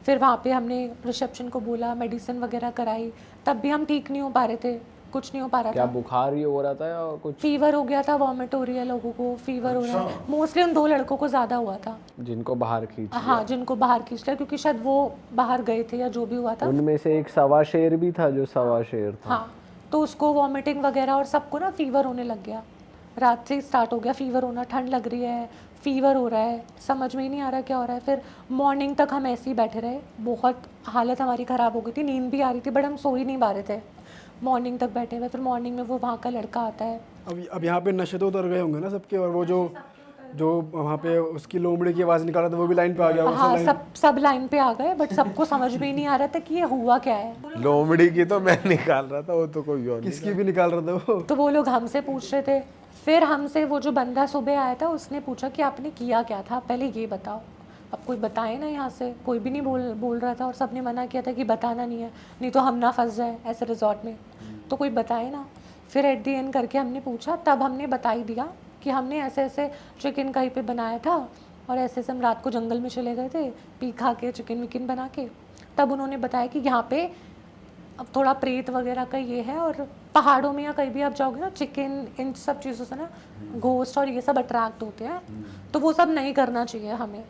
फिर वहाँ पे हमने रिसेप्शन को बोला, मेडिसिन वगैरह कराई, तब भी हम ठीक नहीं हो पा रहे थे, कुछ नहीं हो पा रहा क्या था। बुखार ही हो रहा था या कुछ? फीवर हो गया था, वॉमिट हो रही है लोगों को, फीवर हो रहा है, मोस्टली उन 2 लड़कों को ज़्यादा हुआ था जिनको बाहर खींच लिया। हाँ, जिनको बाहर खींच लिया, क्योंकि शायद वो बाहर गए थे या जो भी हुआ था। उनमें से एक सवा शेर भी था जो सवा शेर था। हाँ, तो उसको वॉमिटिंग वगैरह और सबको ना फीवर होने लग गया। रात से स्टार्ट हो गया फीवर होना, ठंड लग रही है, फीवर हो रहा है, समझ में ही नहीं आ रहा क्या हो रहा है। फिर मॉर्निंग तक हम ऐसे ही बैठे रहे, बहुत हालत हमारी ख़राब हो गई थी, नींद भी आ रही थी बट हम सो ही नहीं पा रहे थे। मॉर्निंग तक बैठे हुए, फिर मॉर्निंग में वो वहाँ का लड़का आता है। अब यहाँ पे नशे तो उतर गए होंगे ना सबके, और वो जो वहाँ पे उसकी लोमड़ी की आवाज़ निकाल रहा था वो भी लाइन पे आ गया। हाँ, सब लाइन पे आ गए बट सबको समझ में ही नहीं आ रहा था कि ये हुआ क्या है। लोमड़ी की तो मैं निकाल रहा था, वो तो कोई और किसकी भी निकाल रहा था वो। तो वो लोग हमसे पूछ रहे थे, फिर हमसे वो जो बंदा सुबह आया था उसने पूछा कि आपने किया क्या था, पहले ये बताओ। अब कोई बताए ना, यहाँ से कोई भी नहीं बोल रहा था, और सबने मना किया था कि बताना नहीं है, नहीं तो हम ना फंस जाए ऐसे रिजॉर्ट में, तो कोई बताए ना। फिर एट दी एंड करके हमने पूछा, तब हमने बता ही दिया कि हमने ऐसे ऐसे चिकन कहीं पे बनाया था, और ऐसे ऐसे हम रात को जंगल में चले गए थे, पी खा के चिकन विकन बना के। तब उन्होंने बताया कि यहाँ पे अब थोड़ा प्रेत वगैरह का ये है, और पहाड़ों में या कहीं भी आप जाओगे ना, चिकन इन सब चीज़ों से ना घोस्ट और ये सब अट्रैक्ट होते हैं, तो वो सब नहीं करना चाहिए हमें।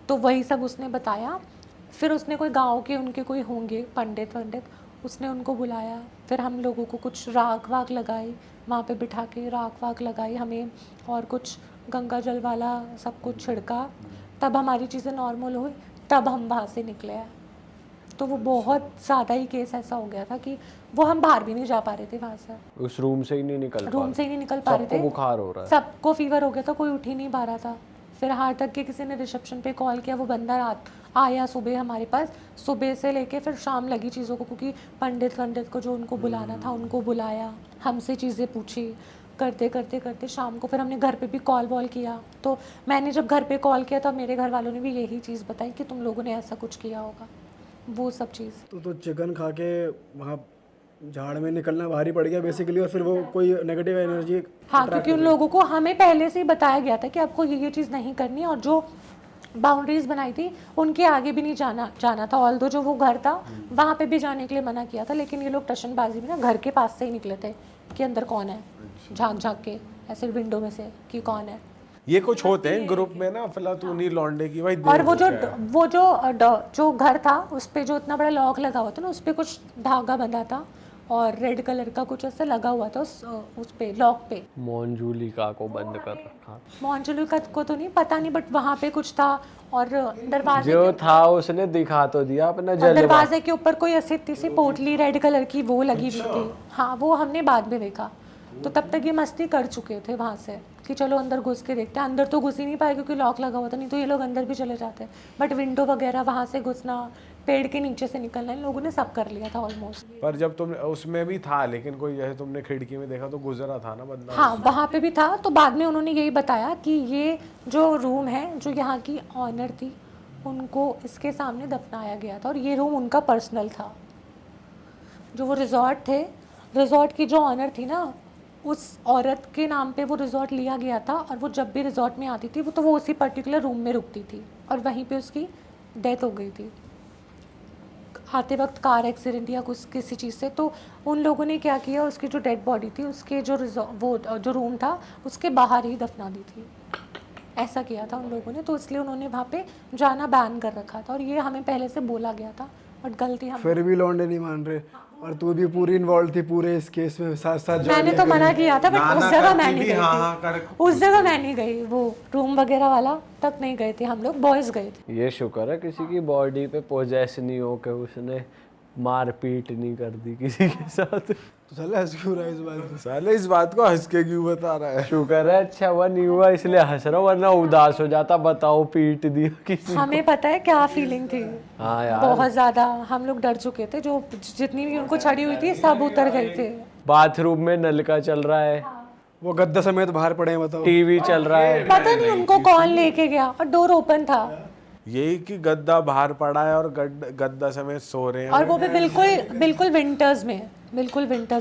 तो वही सब उसने बताया। फिर उसने कोई गांव के उनके कोई होंगे पंडित, उसने उनको बुलाया, फिर हम लोगों को कुछ राख वाख लगाई, वहाँ पे बिठा के राख वाख लगाई हमें, और कुछ गंगा जल वाला सब कुछ छिड़का, तब हमारी चीज़ें नॉर्मल हुई, तब हम वहाँ से निकले हैं। तो वो बहुत ज़्यादा ही केस ऐसा हो गया था कि वो हम बाहर भी नहीं जा पा रहे थे वहाँ से, उस रूम से ही नहीं निकल रूम से ही नहीं निकल पा रहे थे। सबको बुखार हो रहा है, सबको फीवर हो गया था, कोई उठ ही नहीं पा रहा था। फिर हार्ट तक के किसी ने रिसेप्शन पे कॉल किया, वो बंदा रात आया सुबह हमारे पास, सुबह से लेके फिर शाम लगी चीज़ों को, क्योंकि पंडित को जो उनको बुलाना था उनको बुलाया, हमसे चीज़ें पूछी, करते शाम को फिर हमने घर पे भी कॉल वॉल किया। तो मैंने जब घर पे कॉल किया तब मेरे घर वालों ने भी यही चीज़ बताई कि तुम लोगों ने ऐसा कुछ किया होगा, वो सब चीज़। तो चिकन खा के वहाँ झाड़ में निकलना भारी पड़ गया बेसिकली, और फिर वो कोई नेगेटिव एनर्जी। हाँ, क्योंकि उन लोगों को हमें पहले से ही बताया गया था कि आपको ये चीज़ नहीं करनी है, और जो बाउंड्रीज बनाई थी उनके आगे भी नहीं जाना था। ऑल्दो जो वो घर था वहाँ पे भी जाने के लिए मना किया था, लेकिन ये लोग टशनबाजी में ना घर के पास से ही निकले थे कि अंदर कौन है, झांक के ऐसे विंडो में से कि कौन है। ये कुछ होते हैं ग्रुप में ना, फिलहाल तू नहीं लौंडे की भाई। और जो घर था उस पे जो इतना बड़ा लॉक लगा हुआ था ना, उस पे कुछ धागा बंधा था और रेड कलर का कुछ ऐसा लगा हुआ था उस पे लॉक पे। मोंजुलिका को बंद कर रखा, मोंजुलिका को तो नहीं पता नहीं, बट वहाँ पे कुछ था। और दरवाजे जो था उसने दिखा तो दिया अपना जलवा। दरवाजे के ऊपर कोई ऐसी इतनी सी पोटली रेड कलर की वो लगी हुई थी। हाँ, वो हमने बाद में देखा। तो तब तक ये मस्ती कर चुके थे वहाँ से कि चलो अंदर घुस के देखते हैं। अंदर तो घुस ही नहीं पाए क्योंकि लॉक लगा हुआ था, नहीं तो ये लोग अंदर भी चले जाते। बट विंडो वगैरह वहाँ से घुसना, पेड़ के नीचे से निकलना, इन लोगों ने सब कर लिया था ऑलमोस्ट। पर जब तुम उसमें भी था, लेकिन कोई जैसे तुमने खिड़की में देखा तो गुजरा था ना बंदा। हाँ, वहाँ पे भी था। तो बाद में उन्होंने यही बताया कि ये जो रूम है, जो यहाँ की ऑनर थी, उनको इसके सामने दफनाया गया था, और ये रूम उनका पर्सनल था। जो वो रिजॉर्ट थे, रिजॉर्ट की जो ऑनर थी ना, उस औरत के नाम पे वो रिजॉर्ट लिया गया था, और वो जब भी रिजॉर्ट में आती थी वो उसी पर्टिकुलर रूम में रुकती थी, और वहीं पे उसकी डेथ हो गई थी आते वक्त, कार एक्सीडेंट या कुछ किसी चीज़ से। तो उन लोगों ने क्या किया, उसकी जो डेड बॉडी थी उसके जो रूम था उसके बाहर ही दफना दी थी। ऐसा किया था उन लोगों ने, तो इसलिए उन्होंने वहाँ पे जाना बैन कर रखा था, और ये हमें पहले से बोला गया था, बट गलती हम। फिर भी लौंडे नहीं मान रहे, और तू भी पूरी इन्वॉल्व थी पूरे इस केस में, साथ साथ मैंने तो मना किया था, बट उस जगह मैं नहीं गई थी। उस जगह मैं नहीं गई, वो रूम वगैरह वाला तक नहीं गए थे हम लोग, बॉयज गए थे। ये शुक्र है किसी की बॉडी पे पोजेस नहीं हो के उसने मारपीट नहीं कर दी किसी के साथ। तो साला हंस क्यों रहा है इस बात पे? साले इस बात को हंस के क्यों बता रहा है? शुक्र है अच्छा हुआ नहीं हुआ इसलिए हंस रहा हूं, वरना उदास हो जाता। बताओ, पीट दिया किसी। हमें पता है क्या फीलिंग थी। हाँ यार, बहुत ज्यादा हम लोग डर चुके थे। जो जितनी भी उनको छड़ी हुई थी सब उतर गए थे। बाथरूम में नल का चल रहा है, वो गद्दा समेत बाहर पड़े हैं, बताओ। टीवी चल रहा है। पता नहीं उनको कौन लेके गया, और डोर ओपन था, यही कि गद्दा बाहर पड़ा है और गद्दा समेत सो रहे हैं। और वो भी बिल्कुल विंटर्स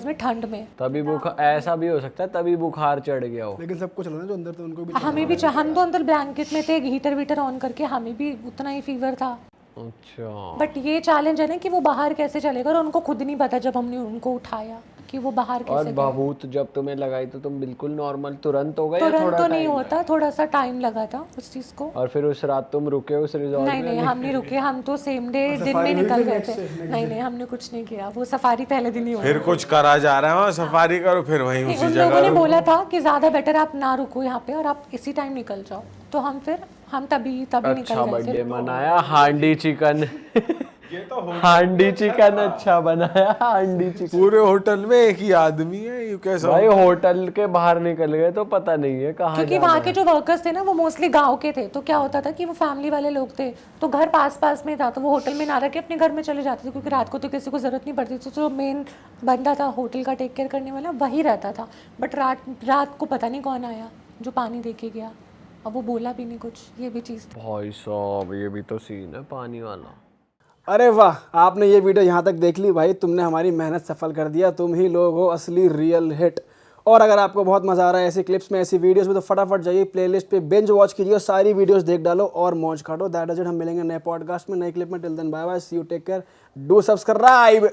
में ठंड में। तभी बुखार, ऐसा भी हो सकता है तभी बुखार चढ़ गया हो। लेकिन सबको चला ना जो अंदर थे उनको भी। हमें भी हम तो अंदर ब्लैंकेट में थे, हीटर वीटर ऑन करके, हमें भी उतना ही फीवर था। अच्छा, बट ये चैलेंज है ना कि वो बाहर कैसे चलेगा, और उनको खुद नहीं पता जब हमने उनको उठाया। कि वो बाहर और कैसे गए। भभूत जब तुम्हें लगाई तो तुम बिल्कुल नॉर्मल तुरंत हो गए या तुरंत थोड़ा तो नहीं time होता, थोड़ा सा टाइम लगा था उस चीज़ को। और फिर उस रात तुम रुके उस रिजॉर्ट नहीं में? नहीं हम नहीं रुके, हम तो सेम डे दिन में निकल गए थे। नहीं नहीं हमने कुछ नहीं किया, वो सफारी पहले दिन ही हुआ। फिर कुछ करा जा रहा है वहाँ, सफारी करो फिर वहीं नहीं, उसी उन लोगों जगह ने रुको। बोला था कि ज़्यादा बेटर आप ना रुको यहाँ पे और आप इसी टाइम निकल जाओ, तो हम तभी अच्छा निकल गए बर्थडे फिर। मनाया, हांडी चिकन हांडी चिकन अच्छा बनाया, हांडी चिकन। पूरे होटल में एक ही आदमी है, ये कैसा भाई होटल के बाहर निकल गए तो पता नहीं है कहाँ क्योंकि जाना वहाँ है। के जो वर्कर्स थे ना वो मोस्टली गांव के थे, तो क्या होता था कि वो फैमिली वाले लोग थे, तो घर पास पास में था, तो वो होटल में ना रह के अपने घर में चले जाते थे, क्योंकि रात को तो किसी को ज़रूरत नहीं पड़ती थी। तो जो मेन बंदा था होटल का टेक केयर करने वाला वही रहता था, बट रात को पता नहीं कौन आया जो पानी दे के गया, अब वो बोला भी नहीं कुछ, ये भी चीज़ थी। भाई साहब ये भी तो सीन है पानी वाला। अरे वाह, आपने ये वीडियो यहाँ तक देख ली भाई, तुमने हमारी मेहनत सफल कर दिया, तुम ही लोग हो असली रियल हिट। और अगर आपको बहुत मज़ा आ रहा है ऐसी क्लिप्स में, ऐसी वीडियोस में, तो फटाफट जाइए प्लेलिस्ट पे बिंज वॉच कीजिए और सारी वीडियोस देख डालो और मौज काटो। दैट इज इट, हम मिलेंगे नए पॉडकास्ट में, नए क्लिप में। Till then bye bye, see you, take care, do subscribe.